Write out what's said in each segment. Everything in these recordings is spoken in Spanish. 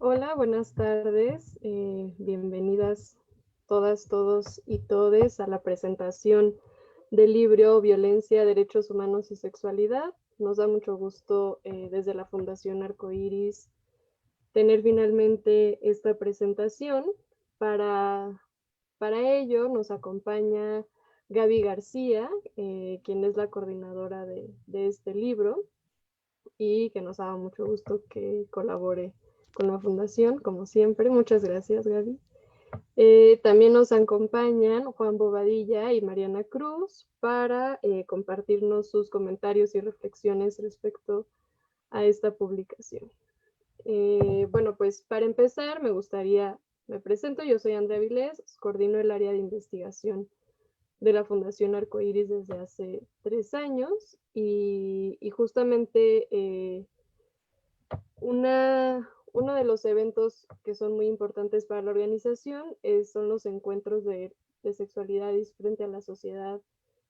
Hola, buenas tardes. Bienvenidas todas, todos y todes a la presentación del libro Violencia, Derechos Humanos y Sexualidad. Nos da mucho gusto desde la Fundación Arcoiris tener finalmente esta presentación. Para, para ello nos acompaña Gaby García, quien es la coordinadora de este libro y que nos da mucho gusto que colabore con la fundación, como siempre. Muchas gracias, Gaby. También nos acompañan Juan Bobadilla y Mariana Cruz para compartirnos sus comentarios y reflexiones respecto a esta publicación. Bueno, pues para empezar me presento, yo soy Andrea Vilés, coordino el área de investigación de la Fundación Arcoiris desde hace 3 años y justamente uno de los eventos que son muy importantes para la organización son los encuentros de sexualidades frente a la sociedad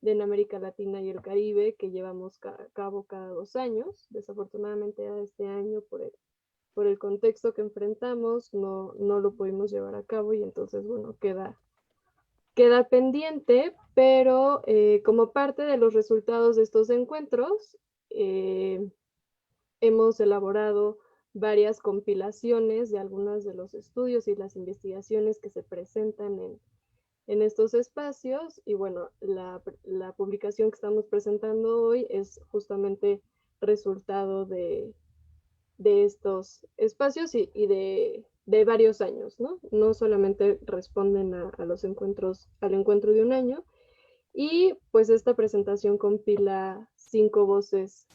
en América Latina y el Caribe que llevamos a cabo cada 2 años. Desafortunadamente a este año por el contexto que enfrentamos no lo pudimos llevar a cabo y entonces bueno, queda pendiente, pero como parte de los resultados de estos encuentros, hemos elaborado varias compilaciones de algunos de los estudios y las investigaciones que se presentan en estos espacios. Y bueno, la publicación que estamos presentando hoy es justamente resultado de estos espacios y de varios años, ¿no? No solamente responden a los encuentros, al encuentro de un año. Y pues esta presentación compila 5 voces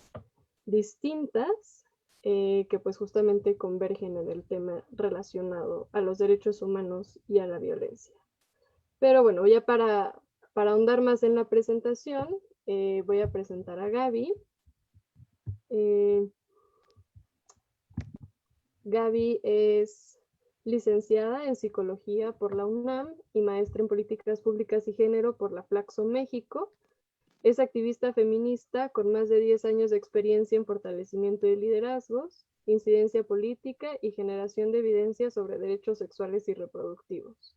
distintas que pues justamente convergen en el tema relacionado a los derechos humanos y a la violencia. Pero bueno, ya para ahondar más en la presentación, voy a presentar a Gaby. Eh, Gaby es licenciada en Psicología por la UNAM y maestra en Políticas Públicas y Género por la Flaxo México. Es activista feminista con más de 10 años de experiencia en fortalecimiento de liderazgos, incidencia política y generación de evidencia sobre derechos sexuales y reproductivos.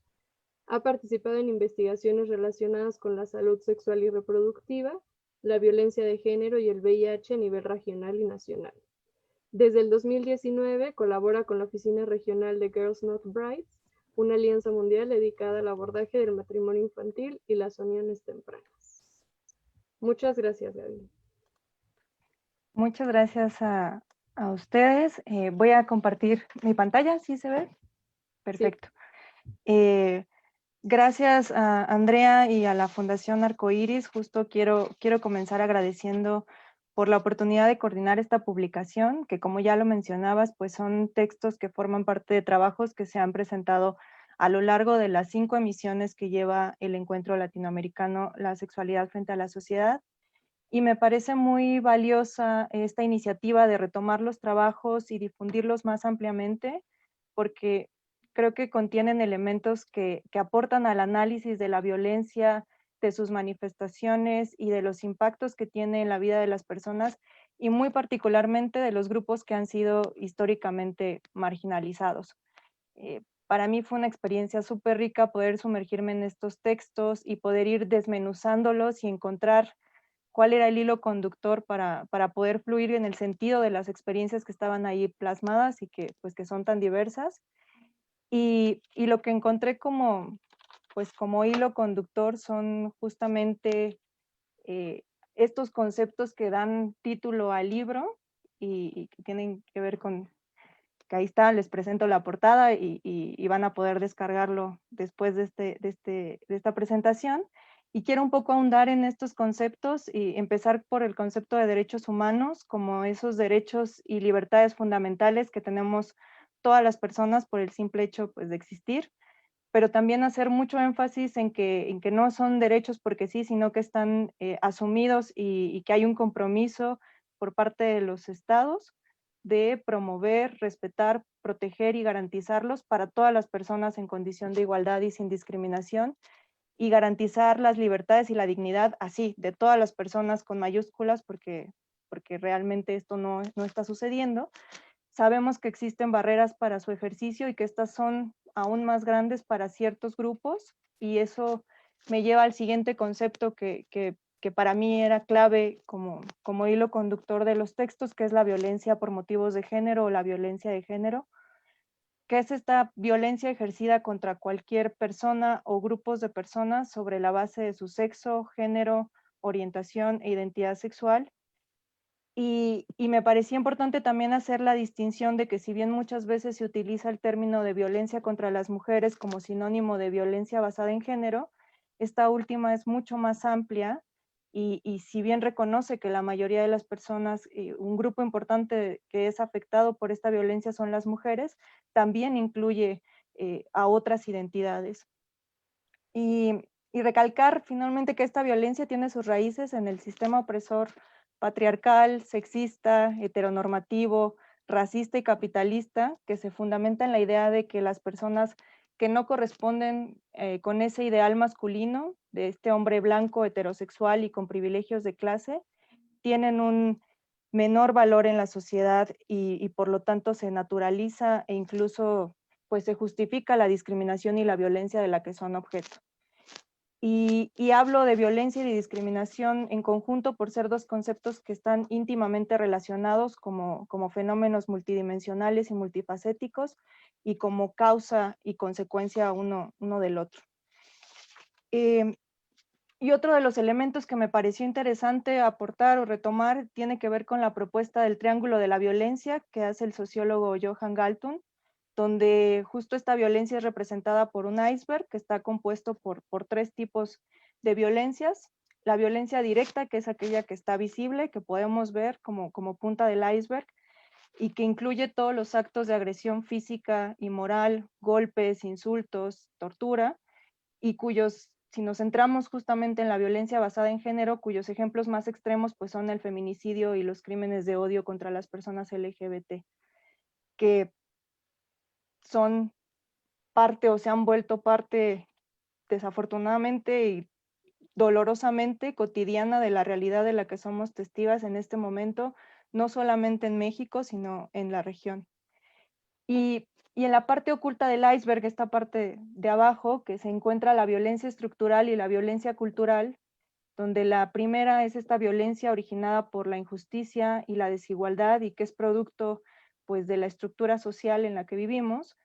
Ha participado en investigaciones relacionadas con la salud sexual y reproductiva, la violencia de género y el VIH a nivel regional y nacional. Desde el 2019 colabora con la Oficina Regional de Girls Not Brides, una alianza mundial dedicada al abordaje del matrimonio infantil y las uniones tempranas. Muchas gracias, Gaby. Muchas gracias a ustedes. Voy a compartir mi pantalla, ¿sí se ve? Perfecto. Sí. Gracias a Andrea y a la Fundación Arcoiris. Justo quiero comenzar agradeciendo por la oportunidad de coordinar esta publicación, que como ya lo mencionabas, pues son textos que forman parte de trabajos que se han presentado a lo largo de las 5 emisiones que lleva el Encuentro Latinoamericano La Sexualidad frente a la Sociedad. Y me parece muy valiosa esta iniciativa de retomar los trabajos y difundirlos más ampliamente, porque creo que contienen elementos que aportan al análisis de la violencia, de sus manifestaciones y de los impactos que tiene en la vida de las personas y muy particularmente de los grupos que han sido históricamente marginalizados. Para mí fue una experiencia súper rica poder sumergirme en estos textos y poder ir desmenuzándolos y encontrar cuál era el hilo conductor para poder fluir en el sentido de las experiencias que estaban ahí plasmadas y que, pues, que son tan diversas. Y lo que encontré como hilo conductor son justamente estos conceptos que dan título al libro y que tienen que ver con, que ahí está, les presento la portada y van a poder descargarlo después de esta presentación. Y quiero un poco ahondar en estos conceptos y empezar por el concepto de derechos humanos, como esos derechos y libertades fundamentales que tenemos todas las personas por el simple hecho, pues, de existir, pero también hacer mucho énfasis en que no son derechos porque sí, sino que están asumidos y que hay un compromiso por parte de los estados de promover, respetar, proteger y garantizarlos para todas las personas en condición de igualdad y sin discriminación, y garantizar las libertades y la dignidad así de todas las personas con mayúsculas porque realmente esto no está sucediendo, Sabemos que existen barreras para su ejercicio y que estas son aún más grandes para ciertos grupos, y eso me lleva al siguiente concepto que para mí era clave como hilo conductor de los textos, que es la violencia por motivos de género o la violencia de género, que es esta violencia ejercida contra cualquier persona o grupos de personas sobre la base de su sexo, género, orientación e identidad sexual. Y me parecía importante también hacer la distinción de que si bien muchas veces se utiliza el término de violencia contra las mujeres como sinónimo de violencia basada en género, esta última es mucho más amplia y si bien reconoce que la mayoría de las personas, un grupo importante que es afectado por esta violencia son las mujeres, también incluye a otras identidades. Y recalcar finalmente que esta violencia tiene sus raíces en el sistema opresor patriarcal, sexista, heteronormativo, racista y capitalista, que se fundamenta en la idea de que las personas que no corresponden con ese ideal masculino, de este hombre blanco, heterosexual y con privilegios de clase, tienen un menor valor en la sociedad y por lo tanto se naturaliza e incluso pues se justifica la discriminación y la violencia de la que son objeto. Y hablo de violencia y de discriminación en conjunto por ser dos conceptos que están íntimamente relacionados como fenómenos multidimensionales y multifacéticos y como causa y consecuencia uno del otro. Y otro de los elementos que me pareció interesante aportar o retomar tiene que ver con la propuesta del triángulo de la violencia que hace el sociólogo Johan Galtung, donde justo esta violencia es representada por un iceberg que está compuesto por tres tipos de violencias. La violencia directa, que es aquella que está visible, que podemos ver como punta del iceberg, y que incluye todos los actos de agresión física y moral, golpes, insultos, tortura, y cuyos, si nos centramos justamente en la violencia basada en género, cuyos ejemplos más extremos pues son el feminicidio y los crímenes de odio contra las personas LGBT, que son parte o se han vuelto parte desafortunadamente y dolorosamente cotidiana de la realidad de la que somos testigos en este momento, no solamente en México, sino en la región. Y en la parte oculta del iceberg, esta parte de abajo, que se encuentra la violencia estructural y la violencia cultural, donde la primera es esta violencia originada por la injusticia y la desigualdad y que es producto pues de la estructura social en la que vivimos,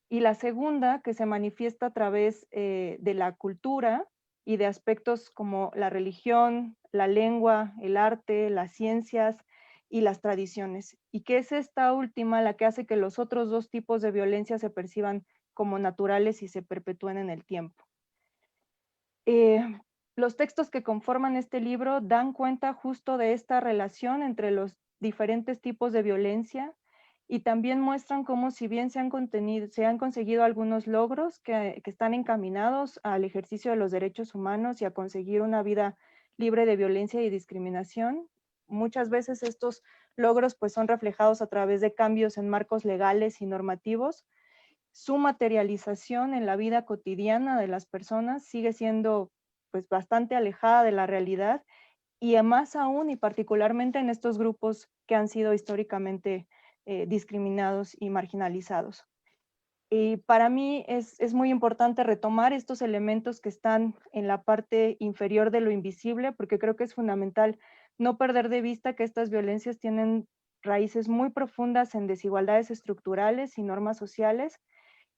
y la segunda que se manifiesta a través de la cultura y de aspectos como la religión, la lengua, el arte, las ciencias y las tradiciones, y que es esta última la que hace que los otros dos tipos de violencia se perciban como naturales y se perpetúen en el tiempo. Eh, los textos que conforman este libro dan cuenta justo de esta relación entre los diferentes tipos de violencia y también muestran cómo si bien se han conseguido algunos logros que están encaminados al ejercicio de los derechos humanos y a conseguir una vida libre de violencia y discriminación, muchas veces estos logros pues son reflejados a través de cambios en marcos legales y normativos. Su materialización en la vida cotidiana de las personas sigue siendo pues bastante alejada de la realidad y más aún y particularmente en estos grupos que han sido históricamente discriminados y marginalizados. Y para mí es muy importante retomar estos elementos que están en la parte inferior de lo invisible, porque creo que es fundamental no perder de vista que estas violencias tienen raíces muy profundas en desigualdades estructurales y normas sociales,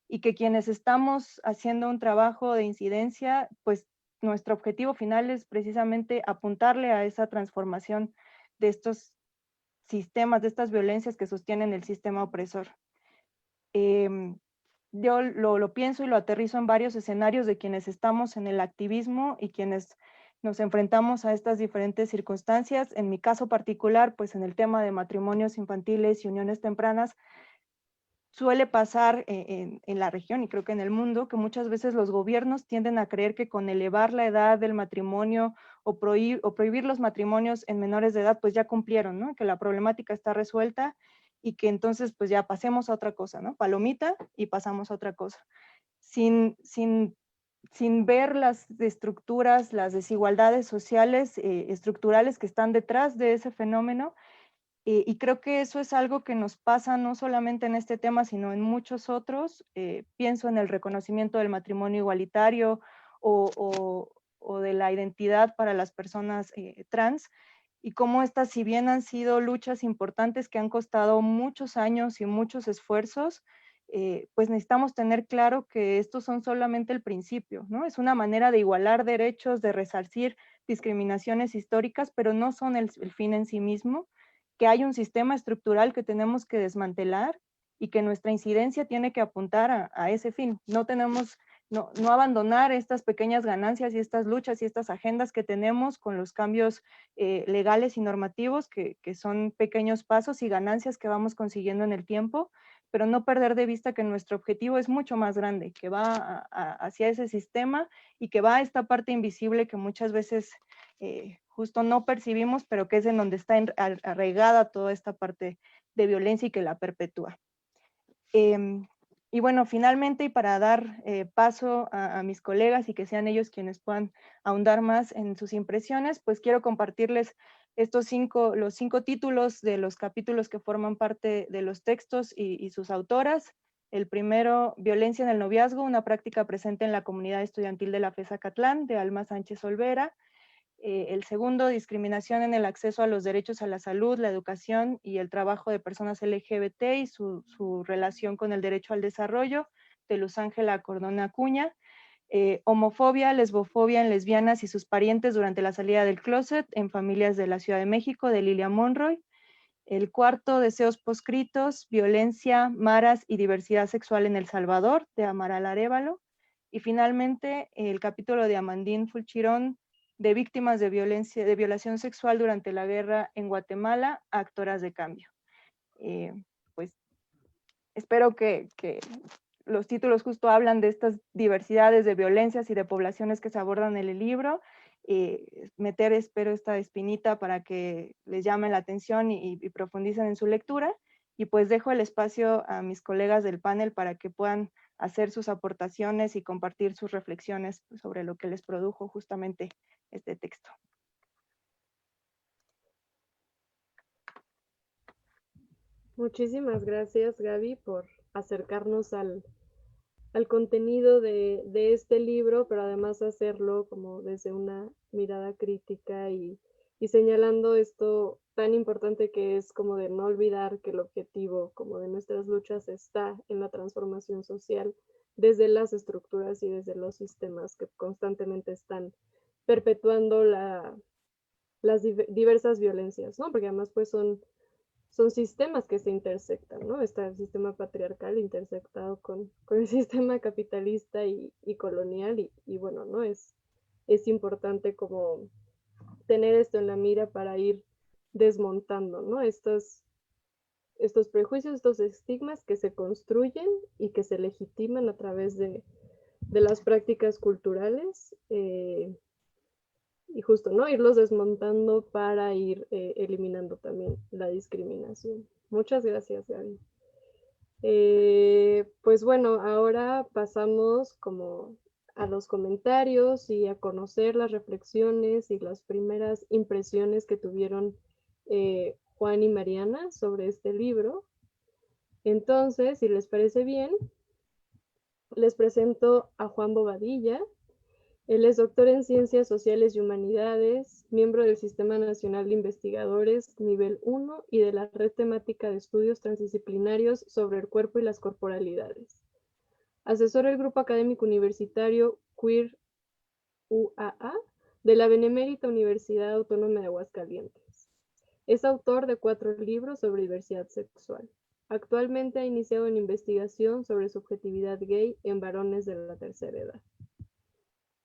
y que quienes estamos haciendo un trabajo de incidencia, pues nuestro objetivo final es precisamente apuntarle a esa transformación de estos sistemas, de estas violencias que sostienen el sistema opresor. Yo lo pienso y lo aterrizo en varios escenarios de quienes estamos en el activismo y quienes nos enfrentamos a estas diferentes circunstancias. En mi caso particular, pues en el tema de matrimonios infantiles y uniones tempranas, suele pasar en la región y creo que en el mundo, que muchas veces los gobiernos tienden a creer que con elevar la edad del matrimonio o prohibir los matrimonios en menores de edad, pues ya cumplieron, ¿no? Que la problemática está resuelta y que entonces pues ya pasemos a otra cosa, ¿no? Palomita y pasamos a otra cosa. Sin ver las estructuras, las desigualdades sociales, estructurales que están detrás de ese fenómeno Y creo que eso es algo que nos pasa no solamente en este tema, sino en muchos otros. Pienso en el reconocimiento del matrimonio igualitario o de la identidad para las personas trans, y cómo estas, si bien han sido luchas importantes que han costado muchos años y muchos esfuerzos, pues necesitamos tener claro que estos son solamente el principio, ¿no? Es una manera de igualar derechos, de resarcir discriminaciones históricas, pero no son el fin en sí mismo, que hay un sistema estructural que tenemos que desmantelar y que nuestra incidencia tiene que apuntar a ese fin. No tenemos, no abandonar estas pequeñas ganancias y estas luchas y estas agendas que tenemos con los cambios legales y normativos, que son pequeños pasos y ganancias que vamos consiguiendo en el tiempo, pero no perder de vista que nuestro objetivo es mucho más grande, que va hacia ese sistema y que va a esta parte invisible que muchas veces justo no percibimos, pero que es en donde está arraigada toda esta parte de violencia y que la perpetúa. Y bueno, finalmente, y para dar paso a mis colegas y que sean ellos quienes puedan ahondar más en sus impresiones, pues quiero compartirles los 5 títulos de los capítulos que forman parte de los textos y sus autoras. El primero, Violencia en el noviazgo, una práctica presente en la comunidad estudiantil de la FES Acatlán, de Alma Sánchez Olvera. El segundo, discriminación en el acceso a los derechos a la salud, la educación y el trabajo de personas LGBT y su relación con el derecho al desarrollo, de Luz Ángela Cordona Acuña. Homofobia, lesbofobia en lesbianas y sus parientes durante la salida del closet en familias de la Ciudad de México, de Lilia Monroy. El cuarto, deseos poscritos, violencia, maras y diversidad sexual en El Salvador, de Amaral Arévalo. Y finalmente, el capítulo de Amandine Fulchirón, de víctimas de violencia, de violación sexual durante la guerra en Guatemala, actoras de cambio. Pues espero que los títulos justo hablan de estas diversidades de violencias y de poblaciones que se abordan en el libro. Meter, espero, esta espinita para que les llame la atención y profundicen en su lectura. Y pues dejo el espacio a mis colegas del panel para que puedan hacer sus aportaciones y compartir sus reflexiones sobre lo que les produjo justamente este texto. Muchísimas gracias, Gaby, por acercarnos al contenido de este libro, pero además hacerlo como desde una mirada crítica y señalando esto tan importante que es como de no olvidar que el objetivo como de nuestras luchas está en la transformación social desde las estructuras y desde los sistemas que constantemente están perpetuando las diversas violencias, ¿no? Porque además pues son sistemas que se intersectan, ¿no? Está el sistema patriarcal intersectado con el sistema capitalista y colonial y bueno, ¿no? Es importante como tener esto en la mira para ir desmontando, ¿no? Estos prejuicios, estos estigmas que se construyen y que se legitiman a través de las prácticas culturales y justo, ¿no? Irlos desmontando para ir eliminando también la discriminación. Muchas gracias, Gaby. Pues bueno, ahora pasamos como a los comentarios y a conocer las reflexiones y las primeras impresiones que tuvieron Juan y Mariana sobre este libro. Entonces, si les parece bien, les presento a Juan Bobadilla. Él es doctor en Ciencias Sociales y Humanidades, miembro del Sistema Nacional de Investigadores Nivel 1 y de la Red Temática de Estudios Transdisciplinarios sobre el Cuerpo y las Corporalidades. Asesor del Grupo Académico Universitario Queer UAA de la Benemérita Universidad Autónoma de Aguascalientes. Es autor de 4 libros sobre diversidad sexual. Actualmente ha iniciado una investigación sobre subjetividad gay en varones de la tercera edad.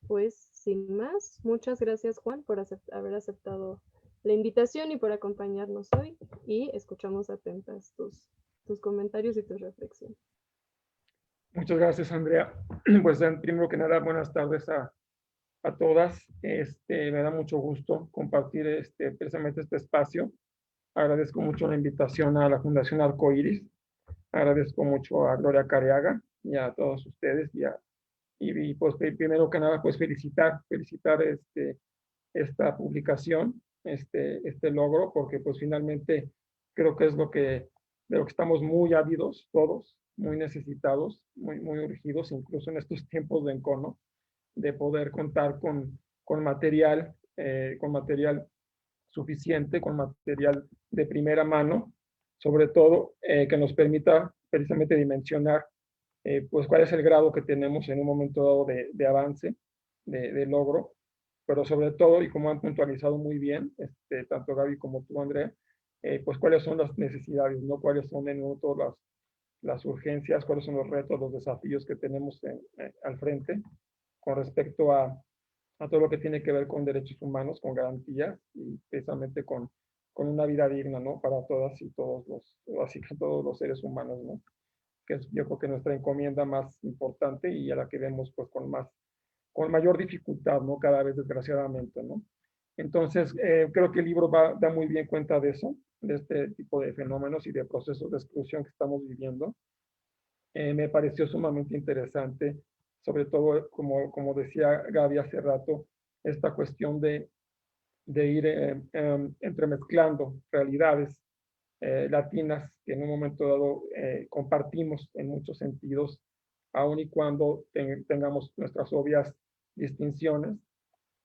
Pues sin más, muchas gracias Juan por haber aceptado la invitación y por acompañarnos hoy y escuchamos atentas tus comentarios y tus reflexiones. Muchas gracias, Andrea. Pues primero que nada, buenas tardes a todas. Me da mucho gusto compartir precisamente este espacio. Agradezco mucho la invitación a la Fundación Arcoiris. Agradezco mucho a Gloria Careaga y a todos ustedes y pues primero que nada pues felicitar esta publicación, este logro, porque pues finalmente creo que es de lo que estamos muy ávidos todos, muy necesitados, muy urgidos, incluso en estos tiempos de encono, de poder contar con material suficiente, con material de primera mano, sobre todo que nos permita precisamente dimensionar pues cuál es el grado que tenemos en un momento dado de avance, de logro, pero sobre todo, y como han puntualizado muy bien, tanto Gaby como tú, Andrea, pues cuáles son las necesidades, ¿no? Cuáles son en todas las urgencias, cuáles son los retos, los desafíos que tenemos al frente con respecto a todo lo que tiene que ver con derechos humanos, con garantías y precisamente con una vida digna, ¿no? Para todas y todos así que todos los seres humanos, ¿no? Que es yo creo que nuestra encomienda más importante y a la que vemos pues con mayor dificultad, ¿no? Cada vez desgraciadamente, ¿no? Entonces, creo que el libro da muy bien cuenta de eso, de este tipo de fenómenos y de procesos de exclusión que estamos viviendo. Me pareció sumamente interesante, sobre todo, como decía Gaby hace rato, esta cuestión de ir entremezclando realidades latinas que en un momento dado compartimos en muchos sentidos, aun y cuando tengamos nuestras obvias distinciones,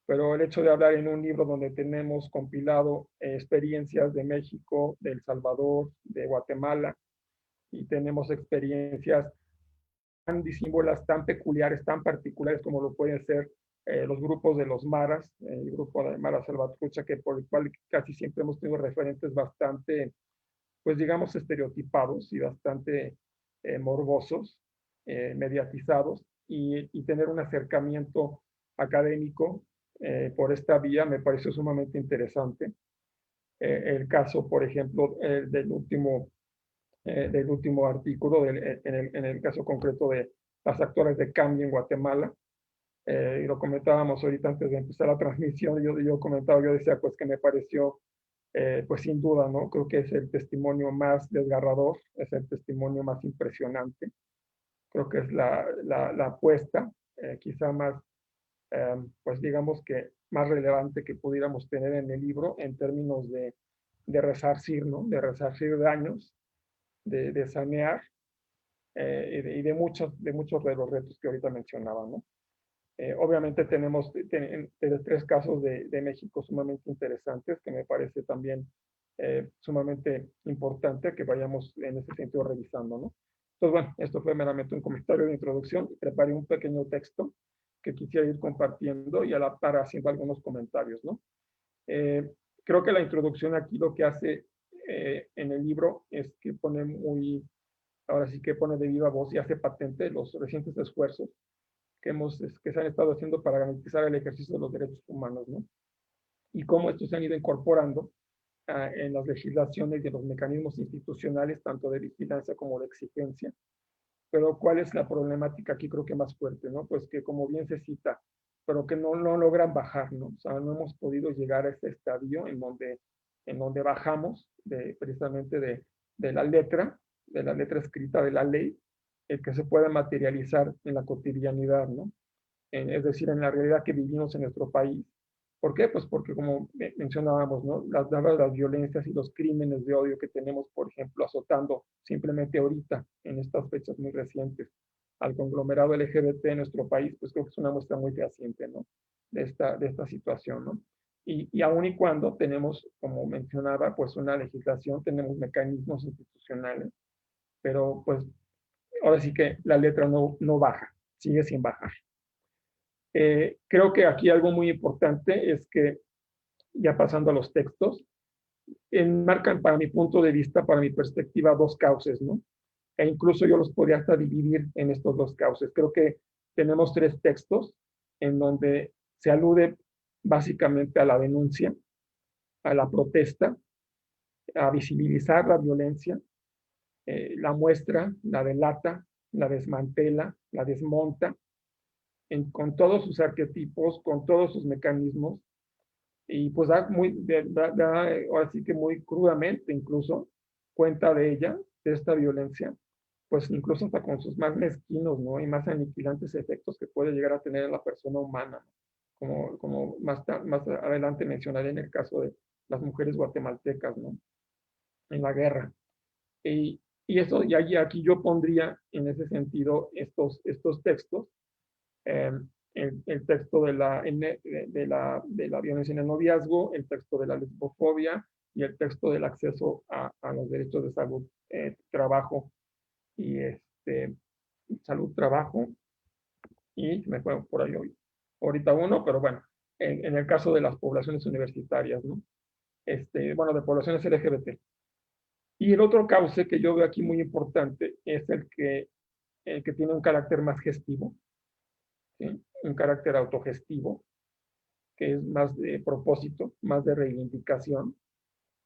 pero el hecho de hablar en un libro donde tenemos compilado experiencias de México, de El Salvador, de Guatemala, y tenemos experiencias tan disímbolas, tan peculiares, tan particulares como lo pueden ser los grupos de los Maras, el grupo de Mara Salvatrucha, que por el cual casi siempre hemos tenido referentes bastante, pues digamos, estereotipados y bastante morbosos, mediatizados, y tener un acercamiento académico por esta vía me pareció sumamente interesante. El caso, por ejemplo, del último artículo, en el caso concreto de las actoras de cambio en Guatemala, y lo comentábamos ahorita antes de empezar la transmisión, yo decía pues que me pareció, pues sin duda, ¿no? Creo que es el testimonio más desgarrador, es el testimonio más impresionante, creo que es la apuesta, quizá más, pues digamos que más relevante que pudiéramos tener en el libro en términos de resarcir, ¿no? De resarcir daños, de sanear y de muchos de los retos que ahorita mencionaba, ¿no? Obviamente tenemos tres casos de México sumamente interesantes que me parece también sumamente importante que vayamos en ese sentido revisando, ¿no? Entonces, bueno, esto fue meramente un comentario de introducción. Preparé un pequeño texto que quisiera ir compartiendo y a la par haciendo algunos comentarios, ¿no? Creo que la introducción aquí lo que hace en el libro es que ahora sí que pone de viva voz y hace patente los recientes esfuerzos que se han estado haciendo para garantizar el ejercicio de los derechos humanos, ¿no? Y cómo estos se han ido incorporando en las legislaciones y en los mecanismos institucionales, tanto de vigilancia como de exigencia. Pero ¿cuál es la problemática aquí? Creo que más fuerte, ¿no? Pues que como bien se cita, pero que no logran bajar, ¿no? O sea, no hemos podido llegar a este estadio en donde bajamos precisamente de la letra escrita de la ley, el que se pueda materializar en la cotidianidad, ¿no? Es decir, en la realidad que vivimos en nuestro país. ¿Por qué? Pues porque como mencionábamos, ¿no? Las violencias y los crímenes de odio que tenemos, por ejemplo, azotando simplemente ahorita, en estas fechas muy recientes, al conglomerado LGBT en nuestro país, pues creo que es una muestra muy fehaciente, ¿no? De esta situación, ¿no? Y aun y cuando tenemos, como mencionaba, pues una legislación, tenemos mecanismos institucionales, pero pues ahora sí que la letra no baja, sigue sin bajar. Creo que aquí algo muy importante es que, ya pasando a los textos, enmarcan para mi punto de vista, para mi perspectiva, dos cauces, ¿no? E incluso yo los podría hasta dividir en estos dos cauces. Creo que tenemos tres textos en donde se alude básicamente a la denuncia, a la protesta, a visibilizar la violencia, la muestra, la delata, la desmantela, la desmonta, con todos sus arquetipos, con todos sus mecanismos, y pues ahora sí que muy crudamente incluso cuenta de ella, de esta violencia, pues incluso hasta con sus más mezquinos, ¿no? Y más aniquilantes efectos que puede llegar a tener en la persona humana, como más adelante mencionaré en el caso de las mujeres guatemaltecas, ¿no? en la guerra. Y eso, y aquí yo pondría en ese sentido estos textos, eh, el texto de la violencia en el noviazgo, el texto de la lesbofobia y el texto del acceso a los derechos de salud, trabajo y salud, trabajo, y me fue por ahí hoy. Ahorita uno, pero bueno, en el caso de las poblaciones universitarias, ¿no? Bueno, de poblaciones LGBT. Y el otro cauce que yo veo aquí muy importante es el que tiene un carácter más gestivo, ¿sí? Un carácter autogestivo, que es más de propósito, más de reivindicación,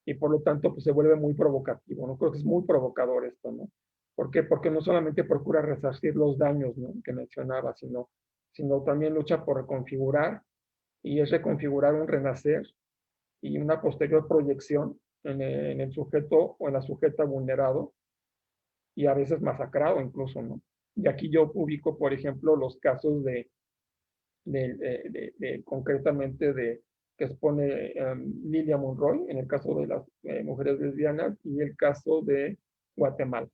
y por lo tanto pues, se vuelve muy provocativo, ¿no? Creo que es muy provocador esto, ¿no? ¿Por qué? Porque no solamente procura resarcir los daños, ¿no?, que mencionaba, sino también lucha por reconfigurar, y es reconfigurar un renacer y una posterior proyección en el sujeto o en la sujeta vulnerado, y a veces masacrado incluso, ¿no? Y aquí yo ubico, por ejemplo, los casos concretamente que expone Lilia Monroy, en el caso de las mujeres lesbianas, y el caso de Guatemala.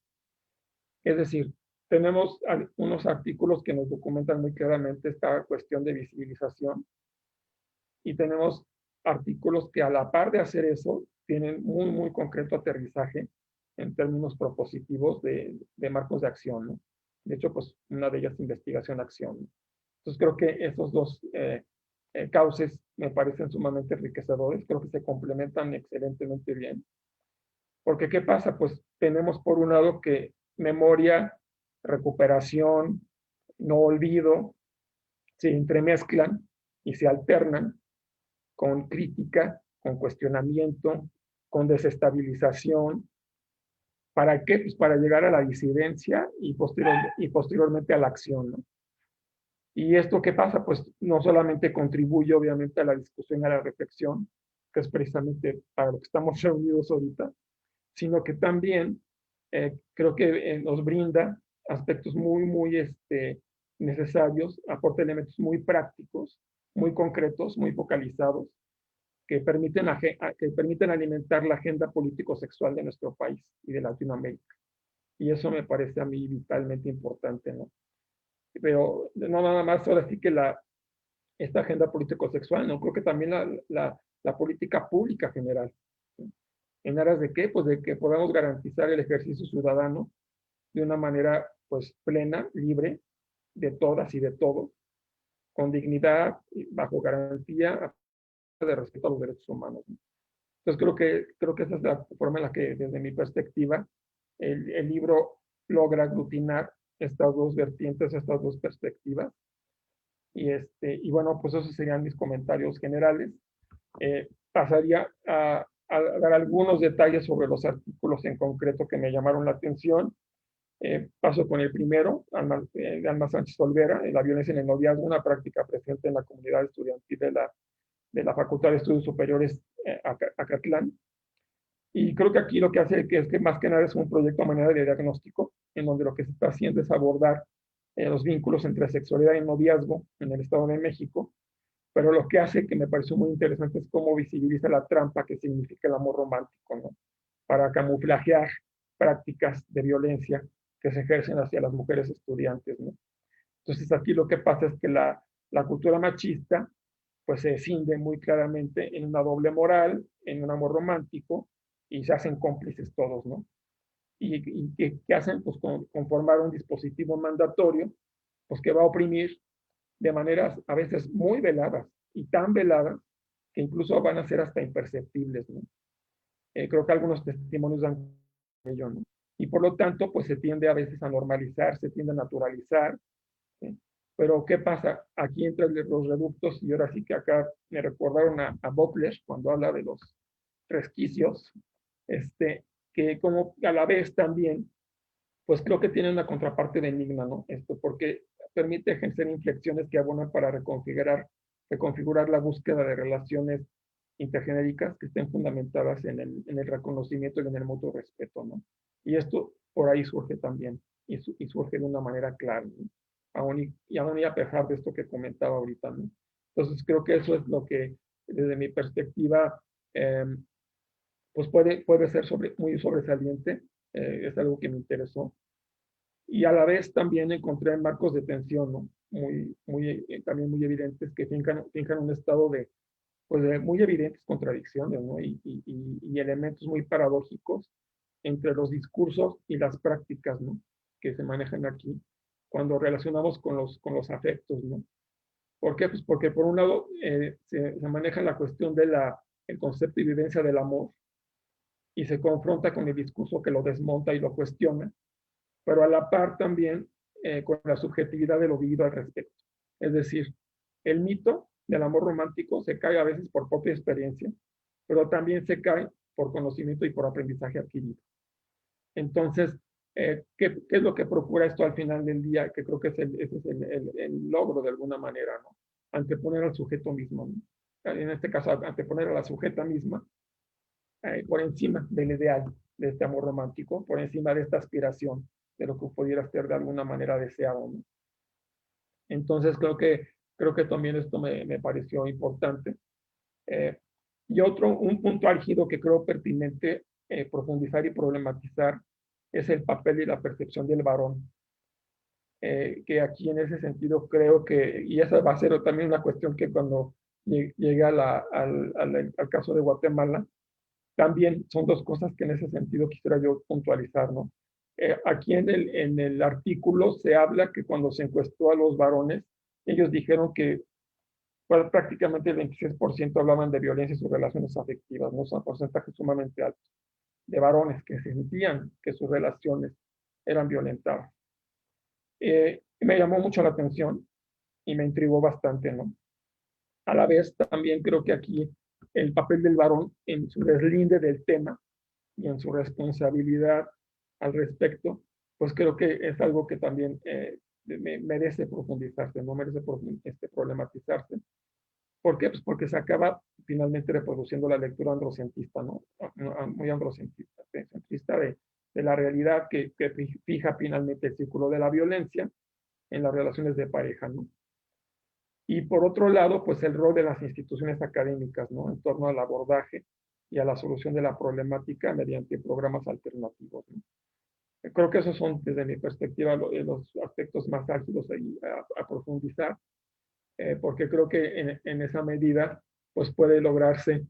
Es decir, tenemos unos artículos que nos documentan muy claramente esta cuestión de visibilización, y tenemos artículos que a la par de hacer eso, tienen muy, muy concreto aterrizaje en términos propositivos de marcos de acción, ¿no? De hecho, pues una de ellas es investigación-acción, ¿no? Entonces creo que esos dos cauces me parecen sumamente enriquecedores, creo que se complementan excelentemente bien. Porque ¿qué pasa? Pues tenemos por un lado que memoria, recuperación, no olvido, se entremezclan y se alternan con crítica, con cuestionamiento, con desestabilización. ¿Para qué? Pues para llegar a la disidencia y posteriormente a la acción, ¿no? ¿Y esto qué pasa? Pues no solamente contribuye obviamente a la discusión, a la reflexión, que es precisamente para lo que estamos reunidos ahorita, sino que también creo que nos brinda aspectos muy, muy necesarios, aporta elementos muy prácticos, muy concretos, muy focalizados, que permiten alimentar la agenda político-sexual de nuestro país y de Latinoamérica. Y eso me parece a mí vitalmente importante, ¿no? Pero no nada más ahora sí que esta agenda político-sexual, no, creo que también la política pública general. ¿En aras de qué? Pues de que podamos garantizar el ejercicio ciudadano de una manera pues plena, libre, de todas y de todos, con dignidad, bajo garantía de respeto a los derechos humanos, ¿no? Entonces creo que esa es la forma en la que desde mi perspectiva el libro logra aglutinar estas dos vertientes, estas dos perspectivas. Y bueno, pues esos serían mis comentarios generales. Pasaría a dar algunos detalles sobre los artículos en concreto que me llamaron la atención. Paso con el primero, de Alma Sánchez Olvera, la violencia en el noviazgo, una práctica presente en la comunidad estudiantil de la Facultad de Estudios Superiores Acatlán. Y creo que aquí lo que hace es que más que nada es un proyecto a manera de diagnóstico, en donde lo que se está haciendo es abordar los vínculos entre sexualidad y noviazgo en el Estado de México, pero lo que hace, que me pareció muy interesante, es cómo visibiliza la trampa que significa el amor romántico, ¿no? Para camuflajear prácticas de violencia que se ejercen hacia las mujeres estudiantes, ¿no? Entonces aquí lo que pasa es que la cultura machista pues se escinde muy claramente en una doble moral, en un amor romántico, y se hacen cómplices todos, ¿no? ¿Y qué hacen? Pues conformar un dispositivo mandatorio, pues que va a oprimir de maneras a veces muy veladas, y tan veladas que incluso van a ser hasta imperceptibles, ¿no? Creo que algunos testimonios dan ello, ¿no? Y por lo tanto, pues se tiende a veces a normalizar, se tiende a naturalizar, ¿sí? Pero ¿qué pasa? Aquí entran los reductos, y ahora sí que acá me recordaron a Butler cuando habla de los resquicios, que como a la vez también, pues creo que tiene una contraparte de enigma, ¿no? Porque permite ejercer inflexiones que abonan para reconfigurar la búsqueda de relaciones intergenéricas que estén fundamentadas en el reconocimiento y en el mutuo respeto, ¿no? Y esto por ahí surge también, y surge de una manera clara, ¿no? Aún y a pesar de esto que comentaba ahorita, ¿no? Entonces creo que eso es lo que, desde mi perspectiva, pues puede ser muy sobresaliente, es algo que me interesó. Y a la vez también encontré marcos de tensión, ¿no? También muy evidentes que fincan un estado pues de muy evidentes contradicciones, ¿no? Y elementos muy paradójicos entre los discursos y las prácticas, ¿no? Que se manejan aquí cuando relacionamos con los afectos, ¿no? ¿Por qué? Pues porque por un lado se maneja la cuestión de el concepto y vivencia del amor y se confronta con el discurso que lo desmonta y lo cuestiona, pero a la par también con la subjetividad de lo vivido al respecto. Es decir, el mito del amor romántico se cae a veces por propia experiencia, pero también se cae por conocimiento y por aprendizaje adquirido. Entonces, ¿qué es lo que procura esto al final del día? Que creo que ese es el logro de alguna manera, ¿no? Anteponer al sujeto mismo, ¿no? En este caso, anteponer a la sujeta misma por encima del ideal de este amor romántico, por encima de esta aspiración de lo que pudiera ser de alguna manera deseado, ¿no? Entonces, creo que también esto me pareció importante. Y un punto álgido que creo pertinente profundizar y problematizar es el papel y la percepción del varón. Que aquí en ese sentido creo que, y esa va a ser también una cuestión que cuando llegue al caso de Guatemala, también son dos cosas que en ese sentido quisiera yo puntualizar, ¿no? Aquí en el artículo se habla que cuando se encuestó a los varones, ellos dijeron que pues, prácticamente el 26% hablaban de violencia en sus relaciones afectivas, ¿no? Son porcentajes sumamente altos de varones que sentían que sus relaciones eran violentadas. Me llamó mucho la atención y me intrigó bastante, ¿no? A la vez también creo que aquí el papel del varón en su deslinde del tema y en su responsabilidad al respecto, pues creo que es algo que también merece profundizarse, no merece problematizarse. ¿Por qué? Pues porque se acaba finalmente reproduciendo la lectura androcentista, ¿no? Muy androcentista, centrista de la realidad que fija finalmente el círculo de la violencia en las relaciones de pareja, ¿no? Y por otro lado, pues el rol de las instituciones académicas, ¿no? En torno al abordaje y a la solución de la problemática mediante programas alternativos, ¿no? Creo que esos son, desde mi perspectiva, los aspectos más álgidos a profundizar, porque creo que en esa medida, pues puede lograrse,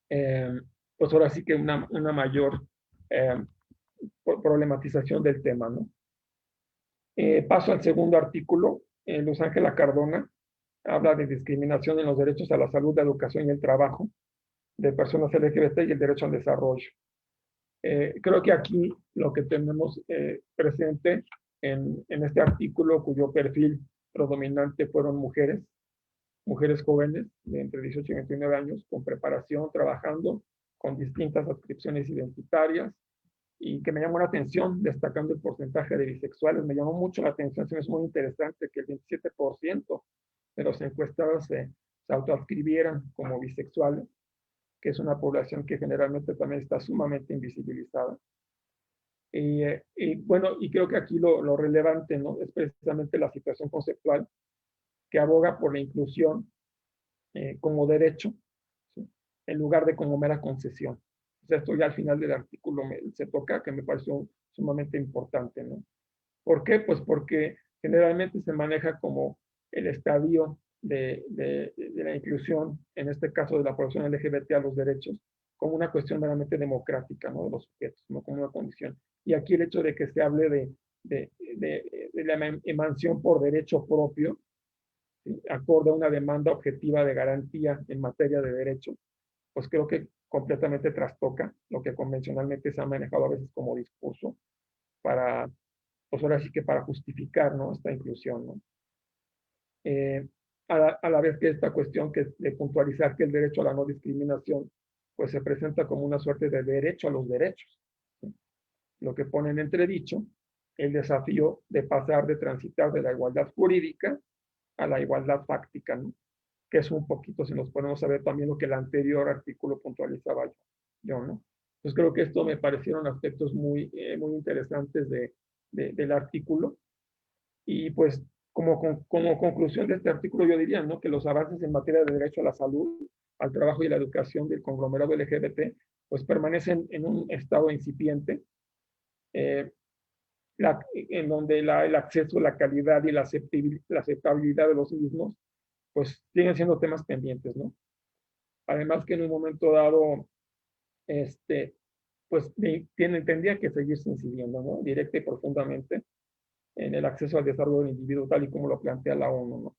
pues ahora sí que una mayor eh, problematización del tema, ¿no? Paso al segundo artículo. Luz Ángela Cardona habla de discriminación en los derechos a la salud, la educación y el trabajo de personas LGBT y el derecho al desarrollo. Creo que aquí lo que tenemos presente en este artículo, cuyo perfil predominante fueron mujeres jóvenes de entre 18 y 29 años, con preparación, trabajando con distintas adscripciones identitarias, y que me llamó la atención, destacando el porcentaje de bisexuales, me llamó mucho la atención, es muy interesante que el 27% de los encuestados se autoadscribieran como bisexuales, que es una población que generalmente también está sumamente invisibilizada. Y bueno, y creo que aquí lo relevante, ¿no? Es precisamente la situación conceptual que aboga por la inclusión como derecho, ¿sí? En lugar de como mera concesión. O sea, esto ya al final del artículo se toca, que me pareció sumamente importante, ¿no? ¿Por qué? Pues porque generalmente se maneja como el estadio de la inclusión, en este caso de la población LGBT a los derechos, como una cuestión meramente democrática, ¿no? De los sujetos, no como una condición. Y aquí el hecho de que se hable de la emancipación por derecho propio, ¿sí? Acorde a una demanda objetiva de garantía en materia de derechos, pues creo que completamente trastoca lo que convencionalmente se ha manejado a veces como discurso para, pues ahora sí que para justificar, ¿no? Esta inclusión, ¿no? A la vez que esta cuestión de puntualizar que el derecho a la no discriminación, pues se presenta como una suerte de derecho a los derechos, ¿sí? Lo que pone en entredicho el desafío de pasar, de transitar de la igualdad jurídica a la igualdad fáctica, ¿no? Que es un poquito, si nos ponemos a ver también lo que el anterior artículo puntualizaba yo, ¿no? Pues creo que esto me parecieron aspectos muy interesantes del artículo. Y pues como conclusión de este artículo yo diría, ¿no? Que los avances en materia de derecho a la salud, al trabajo y a la educación del conglomerado LGBT pues permanecen en un estado incipiente, en donde el acceso, la calidad y la aceptabilidad de los mismos, pues siguen siendo temas pendientes, ¿no? Además que en un momento dado, pues tendría que seguirse incidiendo, ¿no? Directa y profundamente en el acceso al desarrollo del individuo, tal y como lo plantea la ONU, ¿no?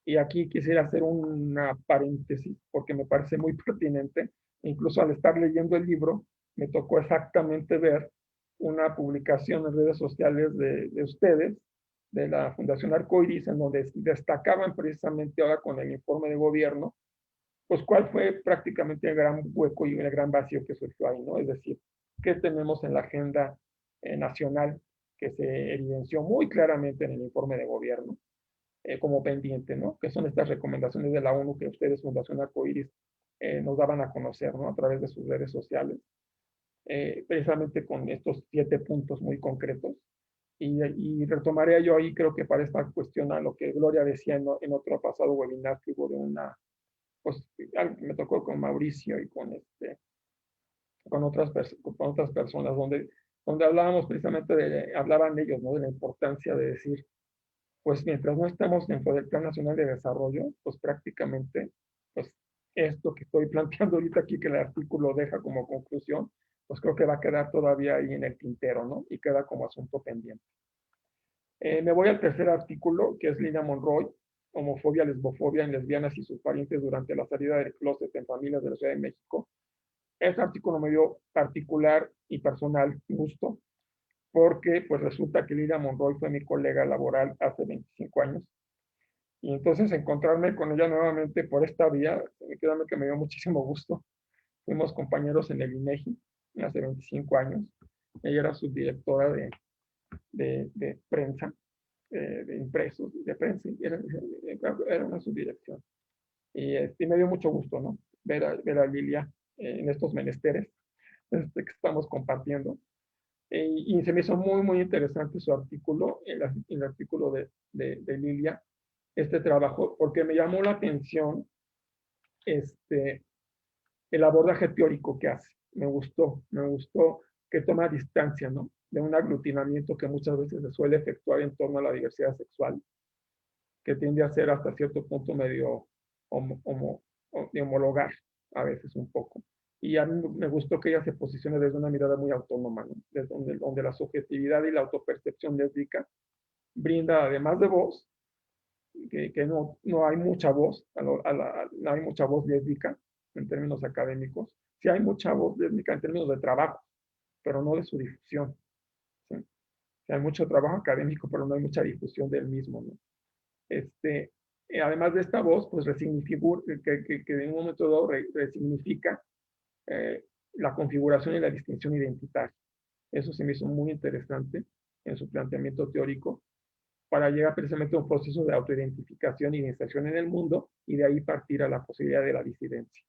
Y aquí quisiera hacer una paréntesis, porque me parece muy pertinente. Incluso al estar leyendo el libro, me tocó exactamente ver una publicación en redes sociales de ustedes, de la Fundación Arcoiris, en donde destacaban precisamente ahora con el informe de gobierno, pues cuál fue prácticamente el gran hueco y el gran vacío que surgió ahí, ¿no? Es decir, ¿qué tenemos en la agenda nacional que se evidenció muy claramente en el informe de gobierno como pendiente, ¿no? Que son estas recomendaciones de la ONU que ustedes, Fundación Arcoiris, nos daban a conocer, ¿no? A través de sus redes sociales, precisamente con estos 7 puntos muy concretos. Y retomaré yo ahí, creo que para esta cuestión a lo que Gloria decía en otro pasado webinar que hubo de una, pues me tocó con Mauricio y con otras personas, donde hablábamos precisamente hablaban ellos, ¿no? De la importancia de decir, pues mientras no estamos dentro del Plan Nacional de Desarrollo, pues prácticamente, pues esto que estoy planteando ahorita aquí, que el artículo deja como conclusión, pues creo que va a quedar todavía ahí en el tintero, ¿no? Y queda como asunto pendiente. Me voy al tercer artículo, que es Lina Monroy, homofobia, lesbofobia en lesbianas y sus parientes durante la salida del closet en familias de la Ciudad de México. Este artículo me dio particular y personal gusto, porque pues resulta que Lina Monroy fue mi colega laboral hace 25 años. Y entonces encontrarme con ella nuevamente por esta vía, créanme que me dio muchísimo gusto. Fuimos compañeros en el INEGI hace 25 años. Ella era subdirectora de prensa, de impresos, de prensa, era una subdirección. Y me dio mucho gusto, ¿no? Ver a Lilia en estos menesteres que estamos compartiendo. Y se me hizo muy, muy interesante su artículo, el artículo de Lilia, este trabajo, porque me llamó la atención el abordaje teórico que hace. Me gustó que toma distancia, ¿no? De un aglutinamiento que muchas veces se suele efectuar en torno a la diversidad sexual, que tiende a ser hasta cierto punto medio de homologar a veces un poco. Y a mí me gustó que ella se posicione desde una mirada muy autónoma, ¿no? Desde donde la subjetividad y la autopercepción lésbica brinda, además de voz, que no hay mucha voz, no hay mucha voz lésbica en términos académicos. Sí hay mucha voz lésbica en términos de trabajo, pero no de su difusión. ¿Sí? Sí hay mucho trabajo académico, pero no hay mucha difusión del mismo, ¿no? Además de esta voz, pues que en un momento dado resignifica la configuración y la distinción identitaria. Eso se me hizo muy interesante en su planteamiento teórico para llegar precisamente a un proceso de autoidentificación y de inserción en el mundo y de ahí partir a la posibilidad de la disidencia.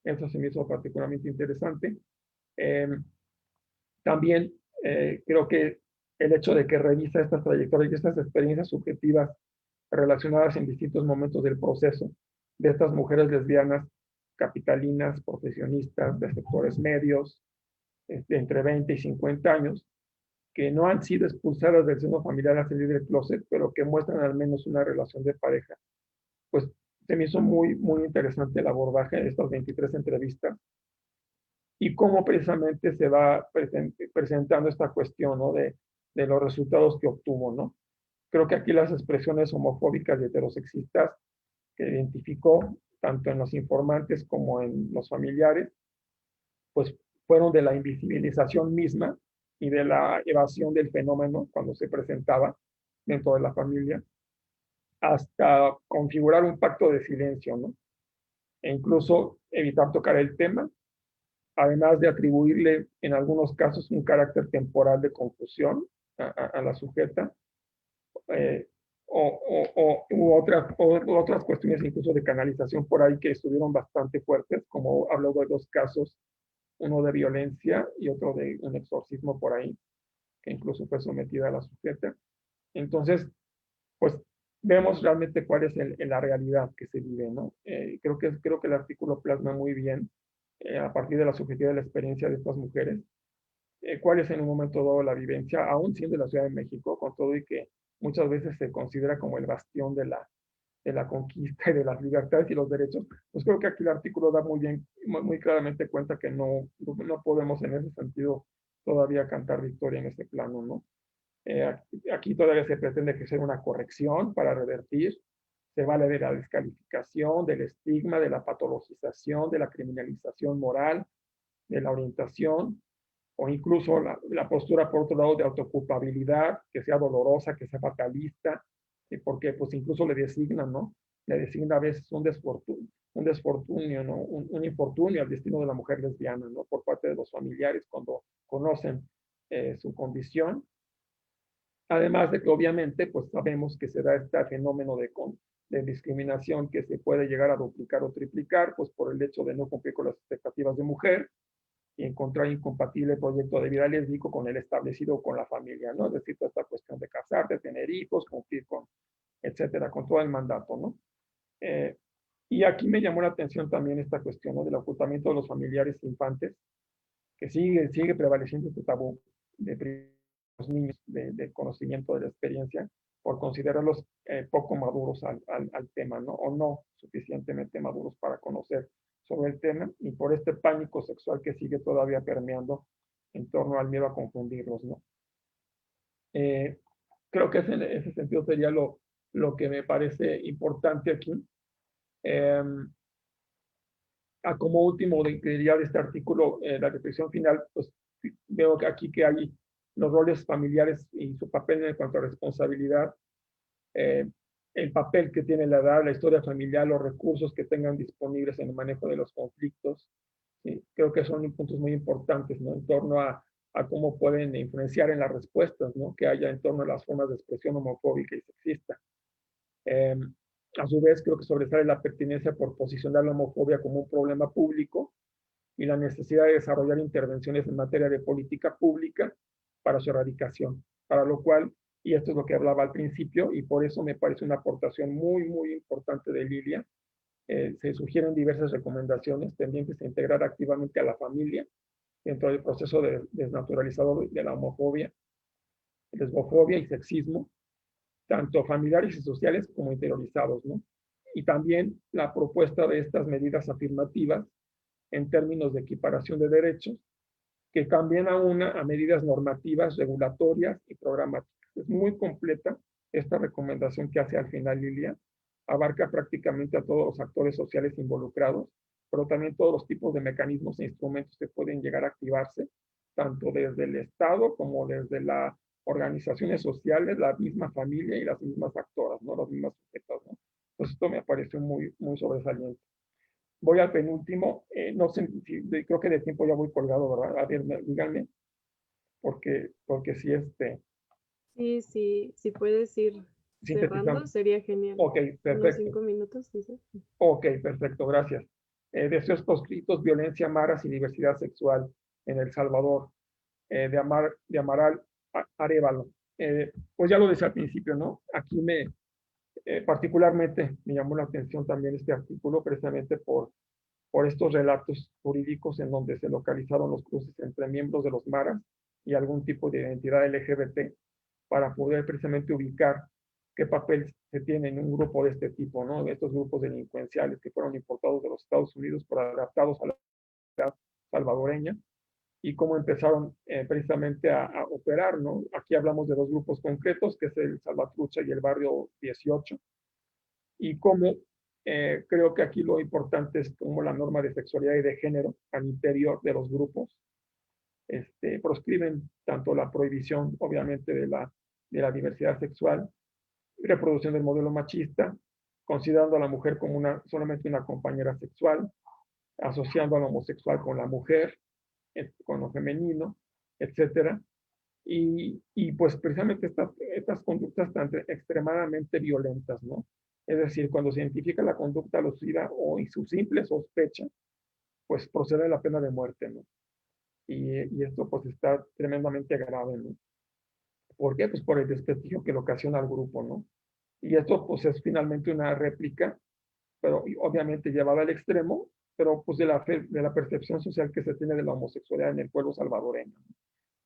Eso se me hizo particularmente interesante. También creo que el hecho de que revisa estas trayectorias y estas experiencias subjetivas relacionadas en distintos momentos del proceso de estas mujeres lesbianas capitalinas, profesionistas, de sectores medios, entre 20 y 50 años, que no han sido expulsadas del seno familiar a salir del closet, pero que muestran al menos una relación de pareja. Pues se me hizo muy, muy interesante el abordaje de estas 23 entrevistas y cómo precisamente se va presentando esta cuestión, ¿no? de los resultados que obtuvo, ¿no? Creo que aquí las expresiones homofóbicas y heterosexistas que identificó tanto en los informantes como en los familiares, pues fueron de la invisibilización misma y de la evasión del fenómeno cuando se presentaba dentro de la familia, hasta configurar un pacto de silencio, ¿no? E incluso evitar tocar el tema, además de atribuirle en algunos casos un carácter temporal de confusión a la sujeta, u otras cuestiones incluso de canalización por ahí que estuvieron bastante fuertes, como hablo de 2 casos, uno de violencia y otro de un exorcismo por ahí, que incluso fue sometida a la sujeta. Entonces, pues vemos realmente cuál es la realidad que se vive, ¿no? Creo que el artículo plasma muy bien a partir de la subjetividad de la experiencia de estas mujeres, cuál es en un momento dado la vivencia, aún siendo la Ciudad de México, con todo y que muchas veces se considera como el bastión de la conquista y de las libertades y los derechos, pues creo que aquí el artículo da muy bien, muy claramente cuenta que no podemos en ese sentido todavía cantar victoria en ese plano, ¿no? Aquí todavía se pretende ejercer una corrección para revertir, se vale de la descalificación, del estigma, de la patologización, de la criminalización moral, de la orientación, o incluso la postura, por otro lado, de autoculpabilidad, que sea dolorosa, que sea fatalista, porque pues incluso le designan, ¿no? Le designa a veces un desfortunio, ¿no? Un infortunio al destino de la mujer lesbiana, ¿no? Por parte de los familiares cuando conocen su condición. Además de que obviamente pues sabemos que se da este fenómeno de discriminación que se puede llegar a duplicar o triplicar pues por el hecho de no cumplir con las expectativas de mujer y encontrar incompatible el proyecto de vida lésbico con el establecido con la familia, ¿no? Es decir, toda esta cuestión de casarte, tener hijos, cumplir con, etcétera, con todo el mandato, ¿no? Y aquí me llamó la atención también esta cuestión, ¿no? Del ocultamiento de los familiares infantes, que sigue prevaleciendo este tabú de los niños de conocimiento de la experiencia por considerarlos poco maduros al tema, ¿no? O no suficientemente maduros para conocer sobre el tema y por este pánico sexual que sigue todavía permeando en torno al miedo a confundirlos, ¿no? Creo que en ese sentido sería lo que me parece importante aquí. Como último, diría de este artículo, la reflexión final, pues veo que aquí que hay los roles familiares y su papel en cuanto a responsabilidad, el papel que tiene la edad, la historia familiar, los recursos que tengan disponibles en el manejo de los conflictos. ¿Sí? Creo que son puntos muy importantes, ¿no? En torno a cómo pueden influenciar en las respuestas, ¿no? Que haya en torno a las formas de expresión homofóbica y sexista. A su vez, creo que sobresale la pertinencia por posicionar la homofobia como un problema público y la necesidad de desarrollar intervenciones en materia de política pública para su erradicación, para lo cual, y esto es lo que hablaba al principio, y por eso me parece una aportación muy importante de Lilia, se sugieren diversas recomendaciones tendientes a integrar activamente a la familia dentro del proceso desnaturalizador de la homofobia, lesbofobia y sexismo, tanto familiares y sociales como interiorizados, ¿no? Y también la propuesta de estas medidas afirmativas en términos de equiparación de derechos que cambien a medidas normativas, regulatorias y programáticas. Es muy completa esta recomendación que hace al final Lilia, abarca prácticamente a todos los actores sociales involucrados, pero también todos los tipos de mecanismos e instrumentos que pueden llegar a activarse, tanto desde el Estado como desde las organizaciones sociales, la misma familia y las mismas actoras, ¿no? Las mismas sujetas, ¿no? Entonces esto me pareció muy sobresaliente. Voy al penúltimo, no sé, creo que de tiempo ya voy colgado, ¿verdad? A ver, díganme, porque si Sí, puedes ir cerrando, sintetizando. sería genial. Ok, Unos perfecto. 5 minutos, dice. Ok, perfecto, gracias. Deseos proscritos, violencia, maras y diversidad sexual en El Salvador, de Amaral Arévalo. Pues ya lo decía al principio, ¿no? Aquí particularmente me llamó la atención también este artículo precisamente por estos relatos jurídicos en donde se localizaron los cruces entre miembros de los maras y algún tipo de identidad LGBT para poder precisamente ubicar qué papel se tiene en un grupo de este tipo, ¿no? Estos grupos delincuenciales que fueron importados de los Estados Unidos por adaptados a la sociedad salvadoreña y cómo empezaron precisamente a operar, ¿no? Aquí hablamos de dos grupos concretos, que es el Salvatrucha y el Barrio 18, y cómo creo que aquí lo importante es cómo la norma de sexualidad y de género al interior de los grupos proscriben tanto la prohibición, obviamente, de la diversidad sexual, reproducción del modelo machista, considerando a la mujer como solamente una compañera sexual, asociando a lo homosexual con la mujer, con lo femenino, etcétera. Y pues precisamente estas conductas tan extremadamente violentas, ¿no? Es decir, cuando se identifica la conducta alucida o su simple sospecha, pues procede la pena de muerte, ¿no? Y esto pues está tremendamente grave, ¿no? ¿Por qué? Pues por el desprestigio que le ocasiona al grupo, ¿no? Y esto pues es finalmente una réplica, pero obviamente llevada al extremo pero pues de la percepción social que se tiene de la homosexualidad en el pueblo salvadoreño.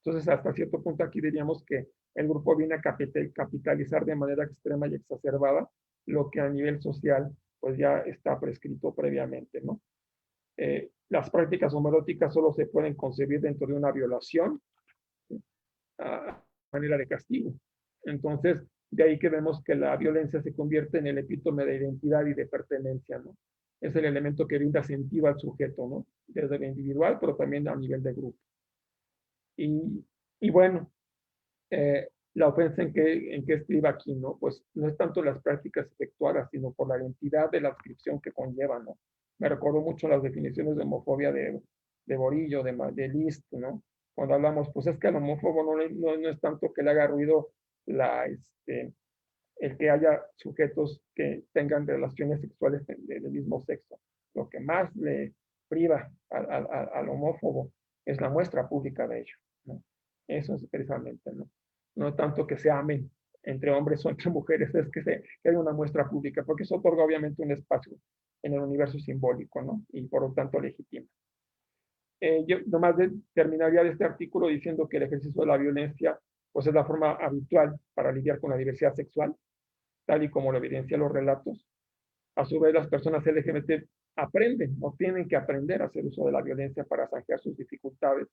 Entonces, hasta cierto punto aquí diríamos que el grupo viene a capitalizar de manera extrema y exacerbada lo que a nivel social pues ya está prescrito previamente, ¿no? Las prácticas homoeróticas solo se pueden concebir dentro de una violación, ¿sí?, a manera de castigo. Entonces, de ahí que vemos que la violencia se convierte en el epítome de identidad y de pertenencia, ¿no? Es el elemento que brinda sentido al sujeto, ¿no? Desde lo individual, pero también a nivel de grupo. Y bueno, la ofensa en que estriba aquí, ¿no? Pues no es tanto las prácticas efectuadas, sino por la identidad de la adscripción que conlleva, ¿no? Me recordó mucho las definiciones de homofobia de Borillo, de List, ¿no? Cuando hablamos, pues es que al homófobo no es tanto que le haga ruido el que haya sujetos que tengan relaciones sexuales del mismo sexo. Lo que más le priva al homófobo es la muestra pública de ello, ¿no? Eso es precisamente, ¿no? No tanto que se amen entre hombres o entre mujeres, es que haya una muestra pública, porque eso otorga obviamente un espacio en el universo simbólico, ¿no? Y por lo tanto legitima. Yo nomás terminaría de este artículo diciendo que el ejercicio de la violencia pues es la forma habitual para lidiar con la diversidad sexual, tal y como lo evidencian los relatos. A su vez, las personas LGBT aprenden o tienen que aprender a hacer uso de la violencia para zanjar sus dificultades,